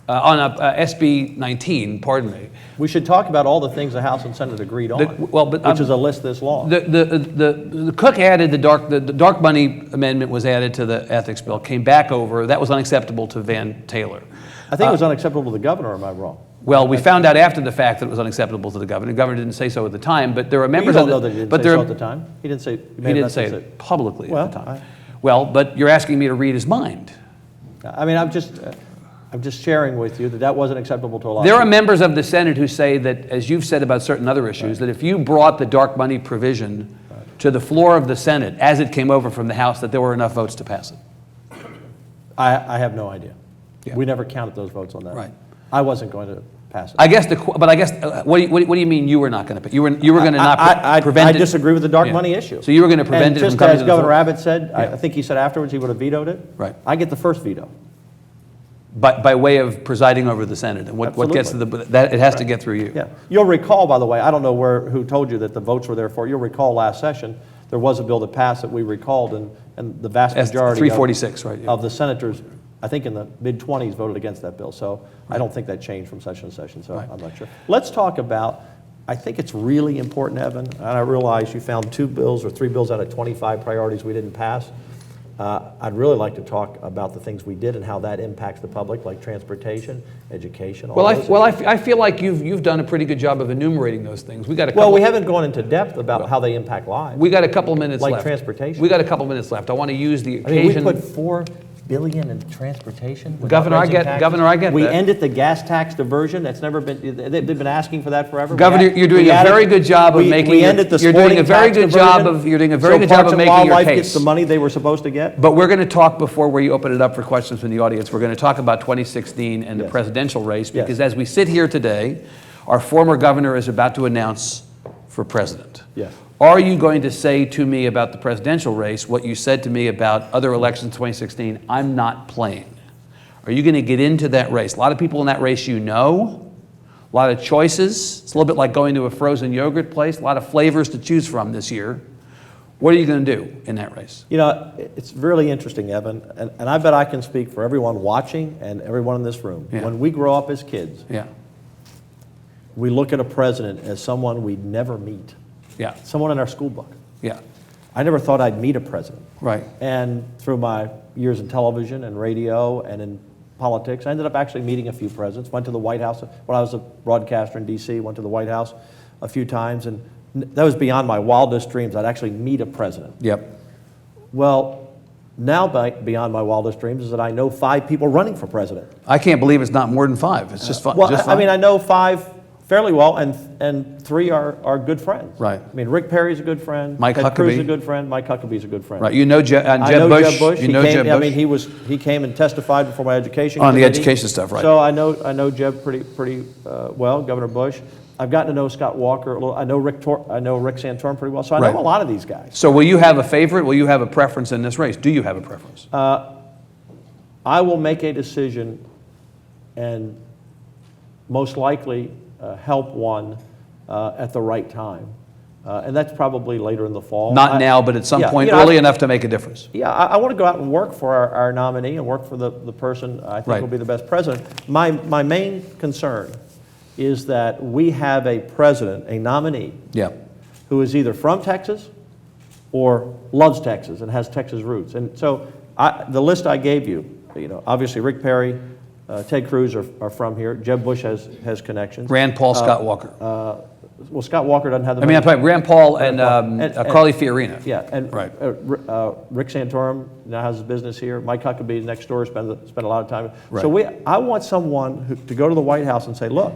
on SB 19, pardon me. We should talk about all the things the House and Senate agreed on, which is a list this long. The Cook added the dark money amendment was added to the ethics bill, came back over. That was unacceptable to Van Taylor. I think it was unacceptable to the governor. Am I wrong? Well, we found out after the fact that it was unacceptable to the governor. The governor didn't say so at the time, but there are members of the... You don't know that he didn't say so at the time? He didn't say... He didn't say it publicly at the time. Well, but you're asking me to read his mind. I mean, I'm just sharing with you that wasn't acceptable to a lot of people. There are people. members of the Senate who say that, as you've said about certain other issues, that if you brought the dark money provision to the floor of the Senate as it came over from the House, that there were enough votes to pass it. I have no idea. We never counted those votes on that. I wasn't going to pass it. I guess, what do you mean you were not going to? You were going to not prevent it? I disagree with the dark money issue. So you were going to prevent it from coming to the floor? Just as Governor Abbott said, I think he said afterwards he would have vetoed it. I get the first veto. By way of presiding over the Senate, and what gets to it has to get through you. Yeah, you'll recall, by the way, I don't know who told you that the votes were there for. You'll recall last session there was a bill that passed that we recalled, and the vast majority 346, of the senators, I think in the mid-20s, voted against that bill. So I don't think that changed from session to session. So I'm not sure. Let's talk about. I think it's really important, Evan, and I realize you found 2 bills or 3 bills out of 25 priorities we didn't pass. I'd really like to talk about the things we did and how that impacts the public, like transportation, education. I feel like you've done a pretty good job of enumerating those things. We haven't gone into depth about how they impact lives. We got a couple minutes left. Like transportation. We got a couple minutes left. I want to use the occasion. We put $4 billion in transportation. without Governor, I raising get- taxes. Governor, I get We that. ended the gas tax diversion. That's never been, they've been asking for that forever. Governor, you're doing a very good job of making We your- ended the you're doing a sporting very tax good job diversion, of- you're doing a very good job of making your So Parks and Wildlife case. gets the money they were supposed to get. But we're going to talk before we open it up for questions from the audience. We're going to talk about 2016 and the Yes. presidential race, Yes. because as we sit here today, our former governor is about to announce for president. Yes. Are you going to say to me about the presidential race what you said to me about other elections in 2016? I'm not playing. Are you going to get into that race? A lot of people in that race you know, a lot of choices. It's a little bit like going to a frozen yogurt place, a lot of flavors to choose from this year. What are you going to do in that race? You know, it's really interesting, Evan, and I bet I can speak for everyone watching and everyone in this room. Yeah. When we grow up as kids, Yeah, we look at a president as someone we'd never meet, yeah, someone in our school book. yeah, I never thought I'd meet a president. right. And through my years in television and radio and in politics, I ended up actually meeting a few presidents. Went to the White House when I was a broadcaster in D.C., went to the White House a few times, and that was beyond my wildest dreams. I'd actually meet a president. Yep. Well, now beyond my wildest dreams is that I know 5 people running for president. I can't believe it's not more than 5. It's just fun. Well, just I mean, fine. I know 5 fairly well, and 3 are good friends. Right. I mean, Rick Perry's a good friend. Mike Ted Cruz is Huckabee. a good friend. Mike Huckabee's a good friend. Right. You know Jeb I Jeb know Bush. Jeb Bush. You know Jeb Bush. I mean, he came and testified before my education On the committee. education stuff, right. So I know Jeb pretty well, Governor Bush. I've gotten to know Scott Walker a little. I know Rick Santorum pretty well. So I Right. know a lot of these guys. So will you have a favorite? Will you have a preference in this race? Do you have a preference? I will make a decision and most likely help one at the right time. And that's probably later in the fall. Not now, but at some yeah, point you know, early enough to make a difference. Yeah, I want to go out and work for our nominee and work for the person I think Right. will be the best president. My main concern is that we have a president, a nominee, Yeah. who is either from Texas or loves Texas and has Texas roots. And so the list I gave you, obviously Rick Perry, Ted Cruz are from here. Jeb Bush has connections. Rand Paul, Scott Walker. Well, Scott Walker doesn't have the I mean, money. Rand Paul and, And- Carly Fiorina. Yeah, and Right. Rick Santorum now has his business here. Mike Huckabee is next door, spend a lot of time. Right. So I want someone to go to the White House and say, look,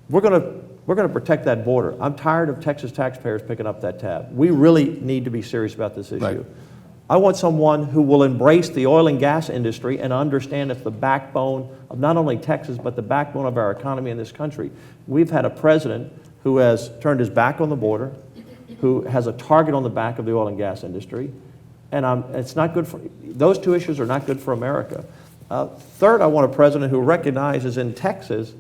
we're going to protect that border. I'm tired of Texas taxpayers picking up that tab. We really need to be serious about this issue. Right. I want someone who will embrace the oil and gas industry and understand it's the backbone of not only Texas, but the backbone of our economy in this country. We've had a president who has turned his back on the border, who has a target on the back of the oil and gas industry, and it's not good for, those 2 issues are not good for America. Third, I want a president who recognizes in Texas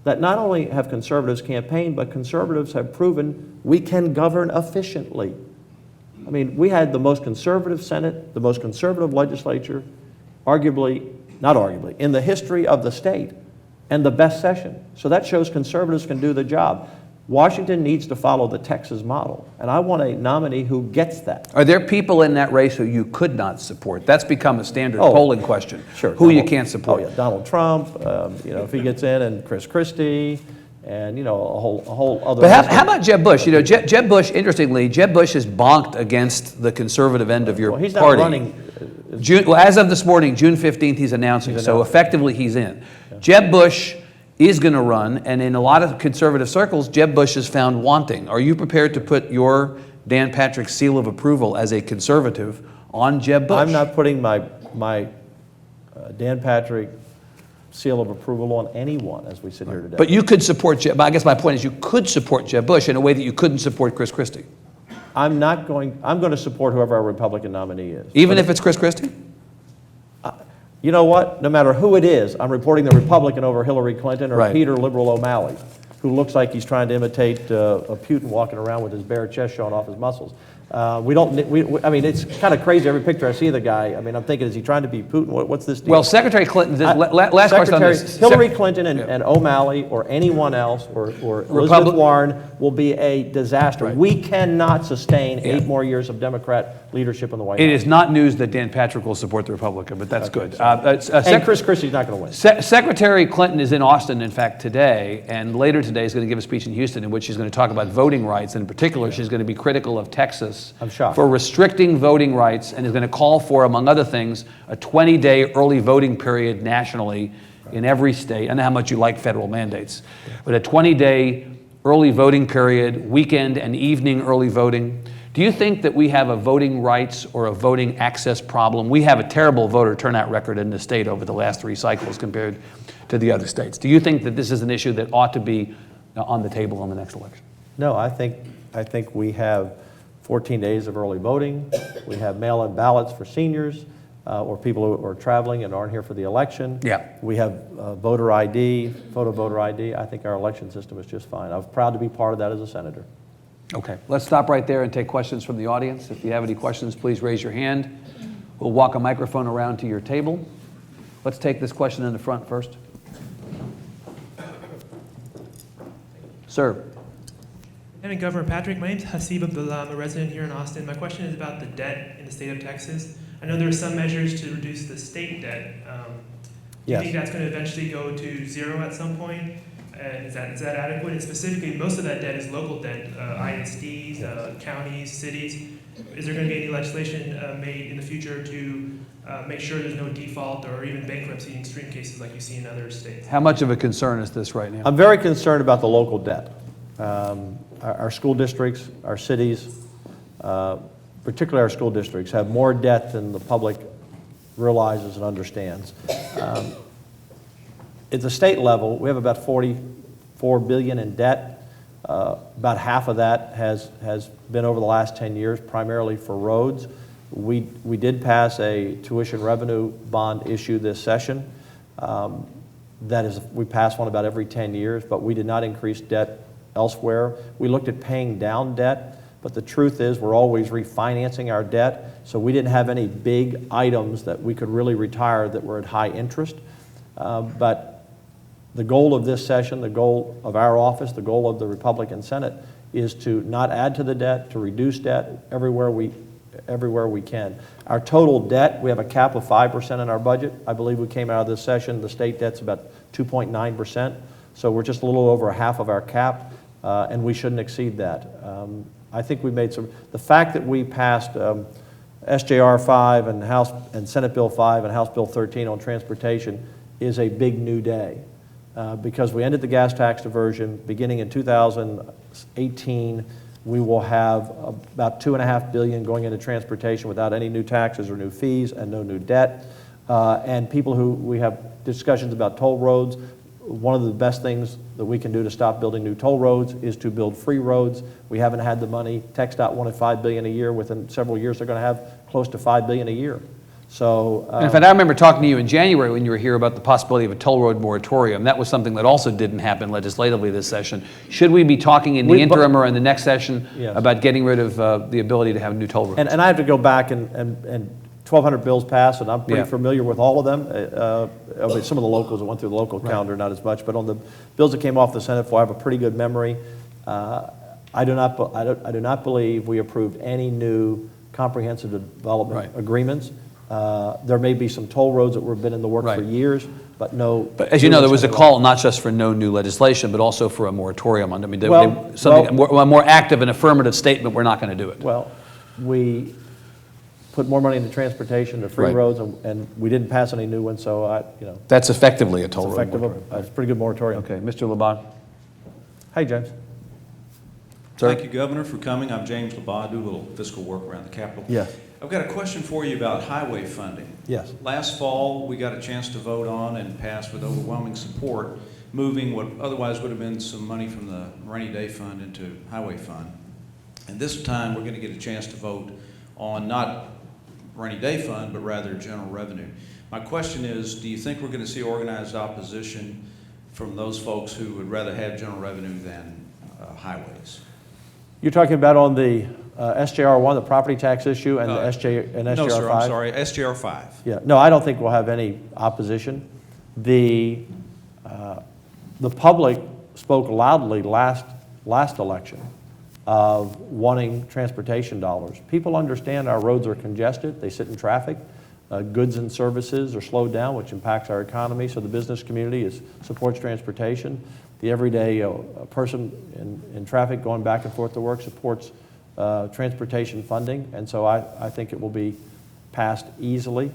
that not only have conservatives campaigned, but conservatives have proven we can govern efficiently. I mean, we had the most conservative Senate, the most conservative legislature, not arguably, in the history of the state, and the best session. So that shows conservatives can do the job. Washington needs to follow the Texas model, and I want a nominee who gets that. Are there people in that race who you could not support? That's become a standard Oh, polling question. Sure. Who you can't support. Oh, yeah, Donald Trump, if he gets in, and Chris Christie, and, a whole other. But how about Jeb Bush? Jeb Bush, interestingly, Jeb Bush has bonked against the conservative end of your Well, he's not party. running. As of this morning, June 15th, he's announcing. So effectively, he's in. Yeah. Jeb Bush is going to run, and in a lot of conservative circles, Jeb Bush is found wanting. Are you prepared to put your Dan Patrick seal of approval as a conservative on Jeb Bush? I'm not putting my Dan Patrick seal of approval on anyone as we sit here today. But you could support Jeb. I guess my point is you could support Jeb Bush in a way that you couldn't support Chris Christie. I'm going to support whoever our Republican nominee is. Even if it's Chris Christie? You know what? No matter who it is, I'm reporting the Republican over Hillary Clinton or Right. Peter Liberal O'Malley, who looks like he's trying to imitate a Putin walking around with his bare chest showing off his muscles. I mean, it's kind of crazy. Every picture I see of the guy, I mean, I'm thinking, is he trying to be Putin? What's this deal? Well, Secretary Clinton, last question on this. Hillary Clinton and O'Malley or anyone else or Elizabeth Warren will be a disaster. Right. We cannot sustain Yeah. 8 more years of Democrat leadership in the White It House. is not news that Dan Patrick will support the Republican, but that's good. And Chris Christie's not going to win. Secretary Clinton is in Austin, in fact, today, and later today is going to give a speech in Houston in which she's going to talk about voting rights. In particular, she's going to be critical of Texas I'm shocked. for restricting voting rights and is going to call for, among other things, a 20-day early voting period nationally in every state. I know how much you like federal mandates, but a 20-day early voting period, weekend and evening early voting. Do you think that we have a voting rights or a voting access problem? We have a terrible voter turnout record in the state over the last 3 cycles compared to the other states. Do you think that this is an issue that ought to be on the table in the next election? No, I think we have 14 days of early voting. We have mail-in ballots for seniors or people who are traveling and aren't here for the election. Yeah. We have voter ID, photo voter ID. I think our election system is just fine. I'm proud to be part of that as a senator. Okay, let's stop right there and take questions from the audience. If you have any questions, please raise your hand. We'll walk a microphone around to your table. Let's take this question in the front first. Sir. Lieutenant Governor Patrick, my name is Hasib Abdullah. I'm a resident here in Austin. My question is about the debt in the state of Texas. I know there are some measures to reduce the state debt. Do you think that's going to eventually go to zero at some point? Is that adequate? And specifically, most of that debt is local debt, ISDs, counties, cities. Is there going to be any legislation made in the future to make sure there's no default or even bankruptcy in extreme cases like you see in other states? How much of a concern is this right now? I'm very concerned about the local debt. Our school districts, our cities, particularly our school districts, have more debt than the public realizes and understands. At the state level, we have about $44 billion in debt. About half of that has been over the last 10 years, primarily for roads. We did pass a tuition revenue bond issue this session. We pass one about every 10 years, but we did not increase debt elsewhere. We looked at paying down debt, but the truth is we're always refinancing our debt, so we didn't have any big items that we could really retire that were at high interest. But the goal of this session, the goal of our office, the goal of the Republican Senate is to not add to the debt, to reduce debt everywhere we can. Our total debt, we have a cap of 5% in our budget. I believe we came out of this session, the state debt's about 2.9%, so we're just a little over half of our cap, and we shouldn't exceed that. I think we made the fact that we passed SJR 5 and Senate Bill 5 and House Bill 13 on transportation is a big new day. Because we ended the gas tax diversion beginning in 2018, we will have about $2.5 billion going into transportation without any new taxes or new fees and no new debt. And people who we have discussions about toll roads. One of the best things that we can do to stop building new toll roads is to build free roads. We haven't had the money. TxDOT wanted $5 billion a year. Within several years, they're going to have close to $5 billion a year. So, in fact, I remember talking to you in January when you were here about the possibility of a toll road moratorium. That was something that also didn't happen legislatively this session. Should we be talking in the interim or in the next session about getting rid of the ability to have new toll roads? And I have to go back and 1,200 bills passed, and I'm pretty familiar with all of them. Some of the locals that went through the local calendar, not as much, but on the bills that came off the Senate floor, I have a pretty good memory. I do not believe we approved any new comprehensive development agreements. There may be some toll roads that have been in the works for years, but no. But as you know, there was a call not just for no new legislation, but also for a moratorium on. I mean, a more active and affirmative statement. We're not going to do it. Well, we put more money into transportation, to free roads, and we didn't pass any new ones. So that's effectively a toll road moratorium. It's a pretty good moratorium. Okay, Mr. Laban. Hey, James. Sir? Thank you, Governor, for coming. I'm James Laban. I do a little fiscal work around the Capitol. Yes. I've got a question for you about highway funding. Yes. Last fall, we got a chance to vote on and pass with overwhelming support, moving what otherwise would have been some money from the rainy day fund into highway fund. And this time, we're going to get a chance to vote on not rainy day fund, but rather general revenue. My question is, do you think we're going to see organized opposition from those folks who would rather have general revenue than highways? You're talking about on the SJR 1, the property tax issue, and the SJR 5? No, sir, I'm sorry, SJR 5. Yeah, no, I don't think we'll have any opposition. The public spoke loudly last election of wanting transportation dollars. People understand our roads are congested, they sit in traffic, goods and services are slowed down, which impacts our economy, so the business community supports transportation. The everyday person in traffic going back and forth to work supports transportation funding, and so I think it will be passed easily,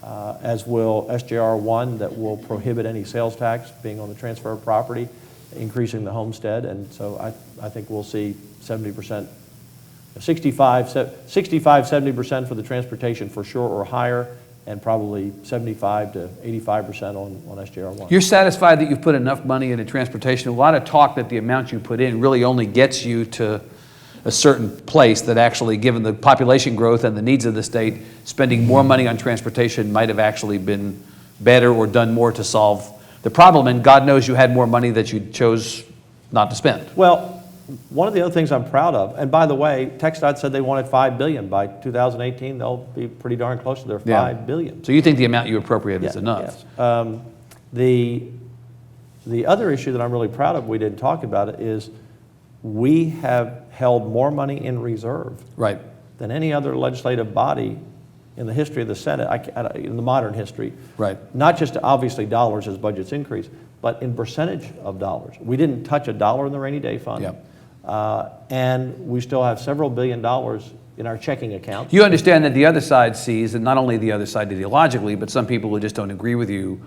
as will SJR 1 that will prohibit any sales tax being on the transfer of property, increasing the homestead, and so I think we'll see 70%, 70% for the transportation for sure or higher, and probably 75 to 85% on SJR 1. You're satisfied that you've put enough money into transportation? A lot of talk that the amount you put in really only gets you to a certain place, that actually, given the population growth and the needs of the state, spending more money on transportation might have actually been better or done more to solve the problem, and God knows you had more money that you chose not to spend. Well, one of the other things I'm proud of, and by the way, TxDOT said they wanted $5 billion. By 2018, they'll be pretty darn close to their $5 billion. So you think the amount you appropriated is enough? Yes. The other issue that I'm really proud of, we didn't talk about it, is we have held more money in reserve than any other legislative body in the history of the Senate, in the modern history. Not just obviously dollars as budgets increase, but in percentage of dollars. We didn't touch a dollar in the rainy day fund. And we still have several $billion in our checking account. You understand that the other side sees, and not only the other side ideologically, but some people who just don't agree with you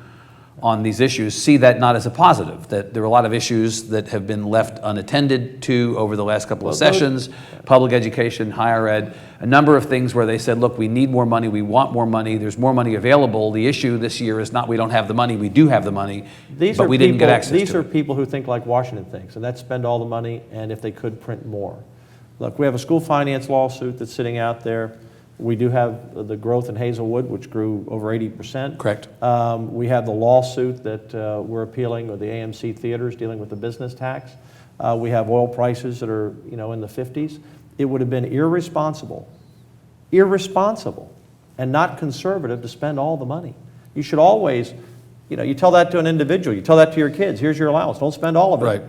on these issues see that not as a positive, that there are a lot of issues that have been left unattended to over the last couple of sessions, public education, higher ed, a number of things where they said, look, we need more money, we want more money, there's more money available. The issue this year is not we don't have the money, we do have the money, but we didn't get access to it. These are people who think like Washington thinks, and that's spend all the money, and if they could, print more. Look, we have a school finance lawsuit that's sitting out there. We do have the growth in Hazelwood, which grew over 80%. Correct. We have the lawsuit that we're appealing with the AMC theaters dealing with the business tax. We have oil prices that are, in the 50s. It would have been irresponsible, and not conservative to spend all the money. You should always, you tell that to an individual, you tell that to your kids, here's your allowance, don't spend all of it.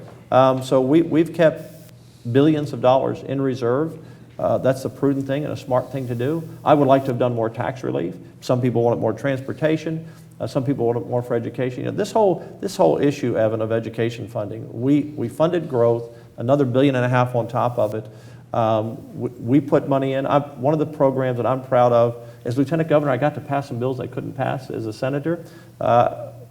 So we've kept billions of dollars in reserve. That's the prudent thing and a smart thing to do. I would like to have done more tax relief. Some people want more transportation. Some people want more for education. This whole issue, Evan, of education funding, we funded growth, another $1.5 billion on top of it. We put money in. One of the programs that I'm proud of, as Lieutenant Governor, I got to pass some bills I couldn't pass as a senator.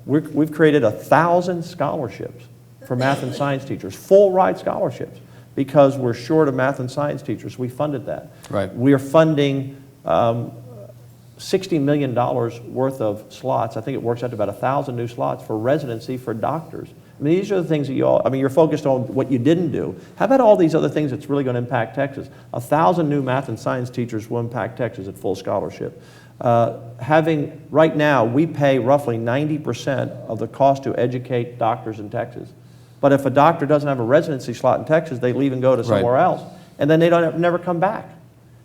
We've created 1,000 scholarships for math and science teachers, full ride scholarships, because we're short of math and science teachers. We funded that. We are funding $60 million worth of slots. I think it works out to about 1,000 new slots for residency for doctors. I mean, these are the things that you're focused on what you didn't do. How about all these other things that's really going to impact Texas? 1,000 new math and science teachers will impact Texas at full scholarship. Right now, we pay roughly 90% of the cost to educate doctors in Texas. But if a doctor doesn't have a residency slot in Texas, they leave and go to somewhere else, and then they never come back.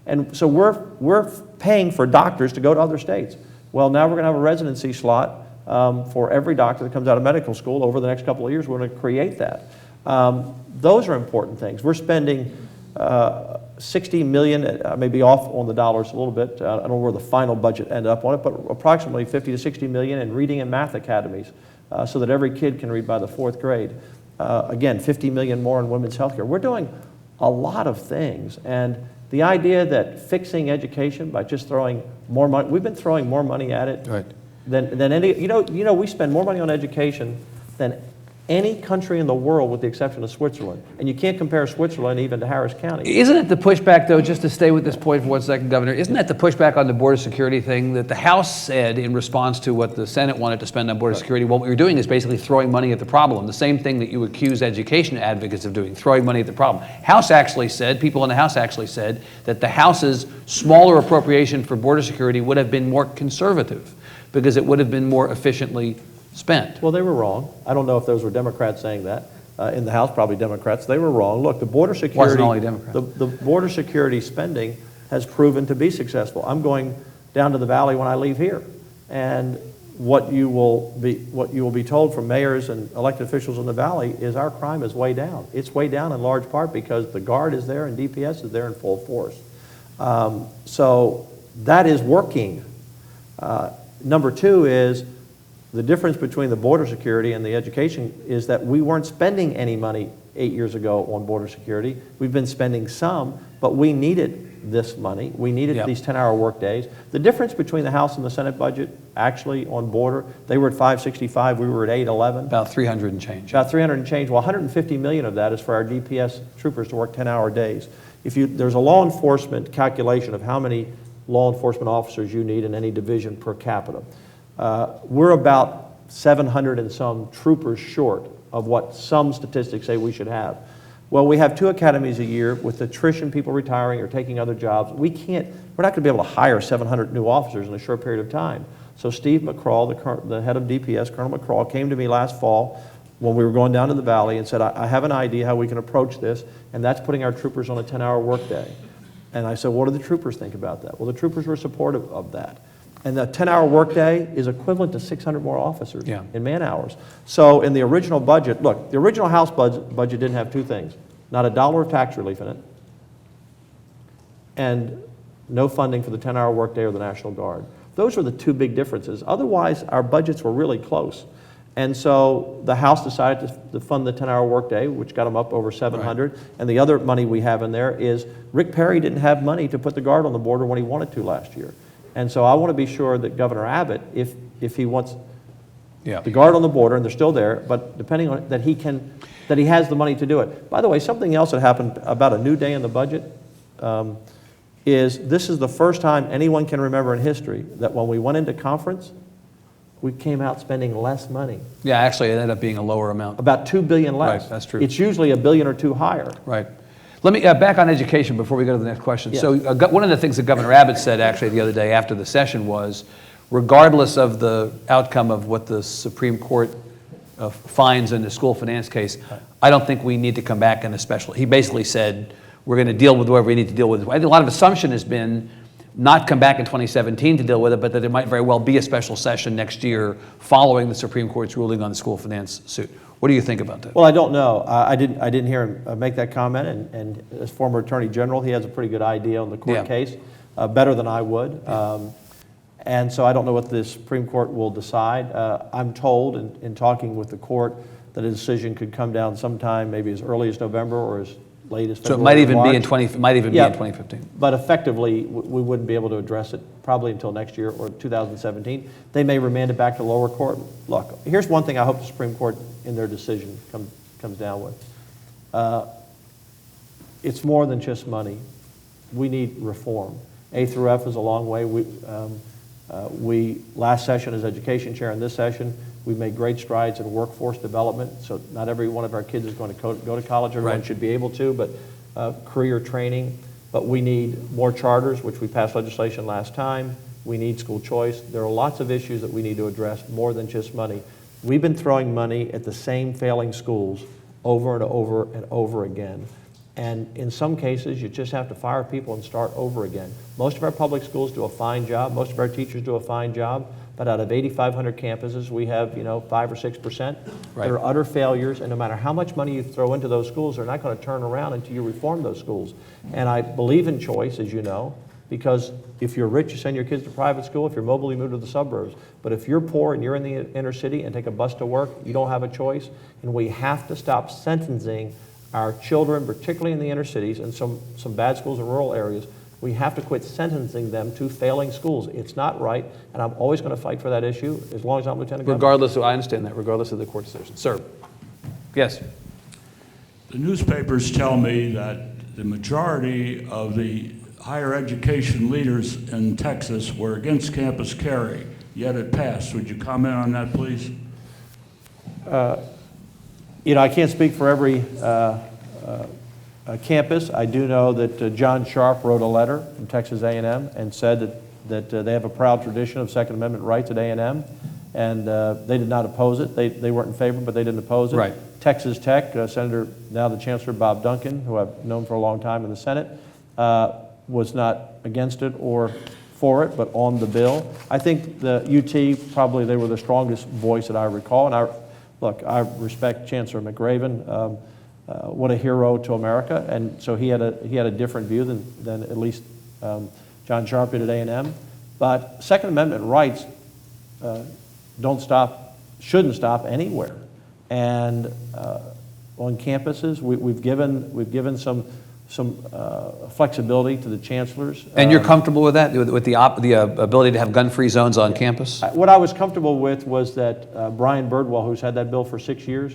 And so we're paying for doctors to go to other states. Well, now we're going to have a residency slot for every doctor that comes out of medical school over the next couple of years. We're going to create that. Those are important things. We're spending $60 million, I may be off on the dollars a little bit. I don't know where the final budget ended up on it, but approximately $50 to $60 million in reading and math academies so that every kid can read by the 4th grade. Again, $50 million more in women's health care. We're doing a lot of things, and the idea that fixing education by just throwing more money, we've been throwing more money at it than any, we spend more money on education than any country in the world with the exception of Switzerland. And you can't compare Switzerland even to Harris County. Isn't it the pushback, though, just to stay with this point for 1 second, Governor, isn't that the pushback on the border security thing that the House said in response to what the Senate wanted to spend on border security? What we were doing is basically throwing money at the problem, the same thing that you accuse education advocates of doing, throwing money at the problem. House actually said, people in the House actually said, that the House's smaller appropriation for border security would have been more conservative because it would have been more efficiently spent. Well, they were wrong. I don't know if those were Democrats saying that. In the House, probably Democrats. They were wrong. Look, the border security, wasn't only Democrats. The border security spending has proven to be successful. I'm going down to the valley when I leave here, and what you will be told from mayors and elected officials in the Valley is our crime is way down. It's way down in large part because the Guard is there and DPS is there in full force. So that is working. Number two is the difference between the border security and the education is that we weren't spending any money 8 years ago on border security. We've been spending some, but we needed this money. We needed these 10-hour work days. The difference between the House and the Senate budget, actually on border, they were at 565, we were at 811. About 300 and change. About 300 and change. Well, 150 million of that is for our DPS troopers to work 10-hour days. There's a law enforcement calculation of how many law enforcement officers you need in any division per capita. We're about 700 and some troopers short of what some statistics say we should have. Well, we have 2 academies a year with attrition, people retiring or taking other jobs. We're not going to be able to hire 700 new officers in a short period of time. So Steve McCraw, the head of DPS, Colonel McCraw, came to me last fall when we were going down to the Valley and said, I have an idea how we can approach this, and that's putting our troopers on a 10-hour workday. And I said, what do the troopers think about that? Well, the troopers were supportive of that. And the 10-hour workday is equivalent to 600 more officers in man-hours. So in the original budget, look, the original House budget didn't have 2 things. Not $1 of tax relief in it, and no funding for the 10-hour workday or the National Guard. Those were the 2 big differences. Otherwise, our budgets were really close. And so the House decided to fund the 10-hour workday, which got them up over 700. Right. And the other money we have in there is Rick Perry didn't have money to put the Guard on the border when he wanted to last year. And so I want to be sure that Governor Abbott, if he wants the Guard on the border, and they're still there, but depending on that he has the money to do it. By the way, something else that happened about a new day in the budget is this is the first time anyone can remember in history that when we went into conference, we came out spending less money. Yeah, actually it ended up being a lower amount. About $2 billion less. Right, that's true. It's usually $1 billion or $2 billion higher. Right. Let me, back on education before we go to the next question. Yes. So one of the things that Governor Abbott said actually the other day after the session was, regardless of the outcome of what the Supreme Court finds in the school finance case, I don't think we need to come back in a special. He basically said, we're going to deal with whatever we need to deal with. I think a lot of assumption has been not come back in 2017 to deal with it, but that there might very well be a special session next year following the Supreme Court's ruling on the school finance suit. What do you think about that? Well, I don't know. I didn't hear him make that comment, and as former Attorney General, he has a pretty good idea on the court case, better than I would. And so I don't know what the Supreme Court will decide. I'm told in talking with the court that a decision could come down sometime, maybe as early as November or as late as February. So it might even March. be in 2015. But effectively, we wouldn't be able to address it probably until next year or 2017. They may remand it back to lower court. Look, here's one thing I hope the Supreme Court in their decision comes down with. It's more than just money. We need reform. A through F is a long way. We last session as education chair, in this session, we made great strides in workforce development. So not every one of our kids is going to go to college. Everyone should be able to, but career training. But we need more charters, which we passed legislation last time. We need school choice. There are lots of issues that we need to address more than just money. We've been throwing money at the same failing schools over and over and over again. And in some cases, you just have to fire people and start over again. Most of our public schools do a fine job. Most of our teachers do a fine job. But out of 8,500 campuses, we have 5 or 6%. They're utter failures, and no matter how much money you throw into those schools, they're not going to turn around until you reform those schools. And I believe in choice, as you know, because if you're rich, you send your kids to private school. If you're mobile, you move to the suburbs. But if you're poor and you're in the inner city and take a bus to work, you don't have a choice. And we have to stop sentencing our children, particularly in the inner cities and some bad schools in rural areas. We have to quit sentencing them to failing schools. It's not right, and I'm always going to fight for that issue as long as I'm Lieutenant Governor. Regardless of, I understand that, regardless of the court decision. Sir. Yes. The newspapers tell me that the majority of the higher education leaders in Texas were against campus carry, yet it passed. Would you comment on that, please? I can't speak for every campus. I do know that John Sharp wrote a letter from Texas A&M and said that they have a proud tradition of Second Amendment rights at A&M, and they did not oppose it. They weren't in favor, but they didn't oppose it. Right. Texas Tech, Senator, now the Chancellor Bob Duncan, who I've known for a long time in the Senate, was not against it or for it, but on the bill. I think the UT, probably they were the strongest voice that I recall. And I respect Chancellor McRaven. What a hero to America. And so he had a different view than at least John Sharp did at A&M. But Second Amendment rights shouldn't stop anywhere. And on campuses, we've given some flexibility to the chancellors. And you're comfortable with that, with the ability to have gun-free zones on campus? What I was comfortable with was that Brian Birdwell, who's had that bill for 6 years,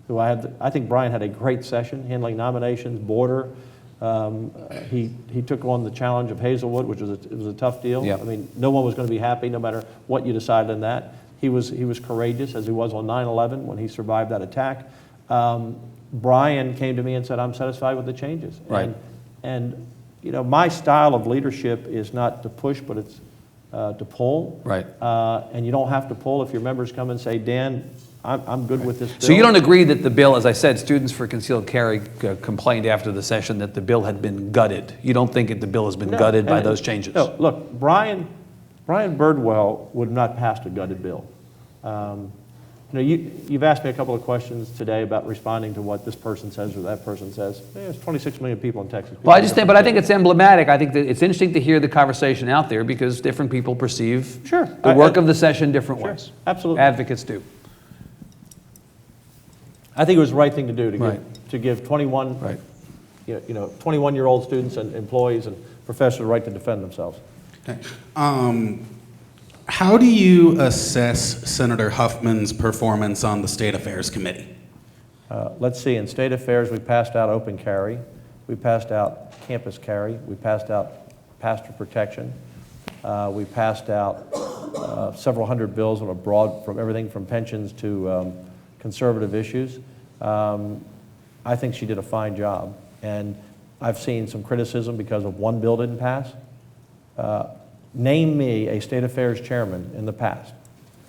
I think Brian had a great session handling nominations, border. He took on the challenge of Hazelwood, which was a tough deal. Yeah. I mean, no one was going to be happy no matter what you decided on that. He was courageous, as he was on 9/11 when he survived that attack. Brian came to me and said, I'm satisfied with the changes. Right. And you know, my style of leadership is not to push, but it's to pull. Right. And you don't have to pull if your members come and say, Dan, I'm good with this bill. So you don't agree that the bill, as I said, Students for Concealed Carry complained after the session that the bill had been gutted. You don't think the bill has been gutted by those changes? No, look, Brian Birdwell would have not passed a gutted bill. You know, you've asked me a couple of questions today about responding to what this person says or that person says. There's 26 million people in Texas. Well, I think it's emblematic. I think that it's interesting to hear the conversation out there because different people perceive the work of the session different ways. Absolutely. Advocates do. I think it was the right thing to do Right. to give 21, Right. 21-year-old students and employees and professors the right to defend themselves. Okay. How do you assess Senator Huffman's performance on the State Affairs Committee? Let's see, in state affairs, we passed out open carry. We passed out campus carry. We passed out pastor protection. We passed out several hundred bills on a broad, from everything from pensions to conservative issues. I think she did a fine job. And I've seen some criticism because of one bill didn't pass. Name me a state affairs chairman in the past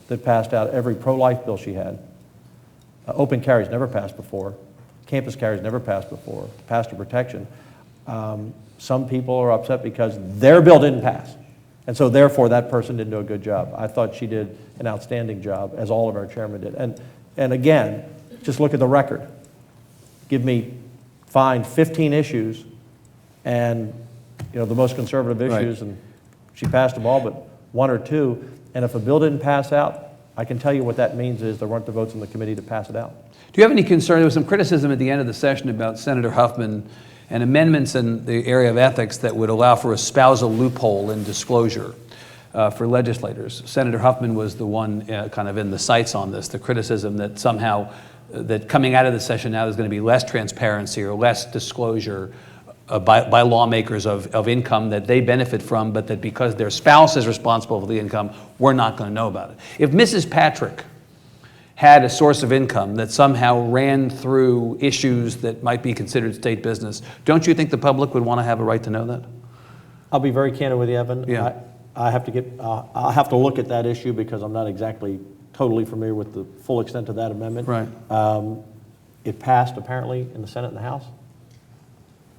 that passed out every pro-life bill she had. Open carries never passed before. Campus carries never passed before. Pastor protection. Some people are upset because their bill didn't pass. And so therefore that person didn't do a good job. I thought she did an outstanding job, as all of our chairmen did. And again, just look at the record. Find 15 issues and the most conservative issues, and she passed them all but one or two. And if a bill didn't pass out, I can tell you what that means is there weren't the votes in the committee to pass it out. Do you have any concern? There was some criticism at the end of the session about Senator Huffman and amendments in the area of ethics that would allow for a spousal loophole in disclosure for legislators. Senator Huffman was the one kind of in the sights on this, the criticism that somehow that coming out of the session now there's going to be less transparency or less disclosure by lawmakers of income that they benefit from, but that because their spouse is responsible for the income, we're not going to know about it. If Mrs. Patrick had a source of income that somehow ran through issues that might be considered state business, don't you think the public would want to have a right to know that? I'll be very candid with you, Evan. Yeah. I have to look at that issue because I'm not exactly totally familiar with the full extent of that amendment. Right. It passed apparently in the Senate and the House.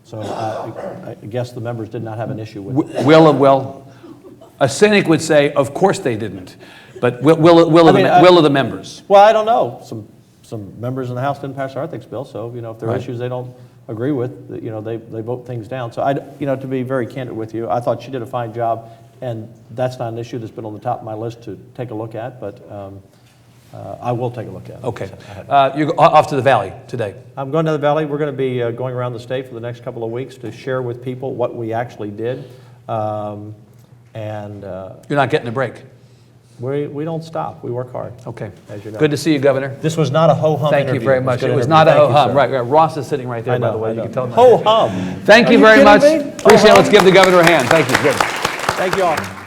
So I guess the members did not have an issue with it. Well, a cynic would say, of course they didn't. But will of the members? Well, I don't know. Some members in the House didn't pass our ethics bill, so if there are issues they don't agree with, they vote things down. So to be very candid with you, I thought she did a fine job, and that's not an issue that's been on the top of my list to take a look at, but I will take a look at it. Okay. You're off to the Valley today. I'm going to the Valley. We're going to be going around the state for the next couple of weeks to share with people what we actually did. You're not getting a break. We don't stop. We work hard. Okay. As you know. Good to see you, Governor. This was not a ho-hum Thank interview. you very much. It It was was not a Thank you, ho-hum. sir. Right. Ross is sitting right there, I know, by the way. I know. You can tell him. Ho-hum. Thank you Are very kidding much. me? Appreciate it. Ho-hum. Let's give the governor a hand. Thank you. Good. Thank you all.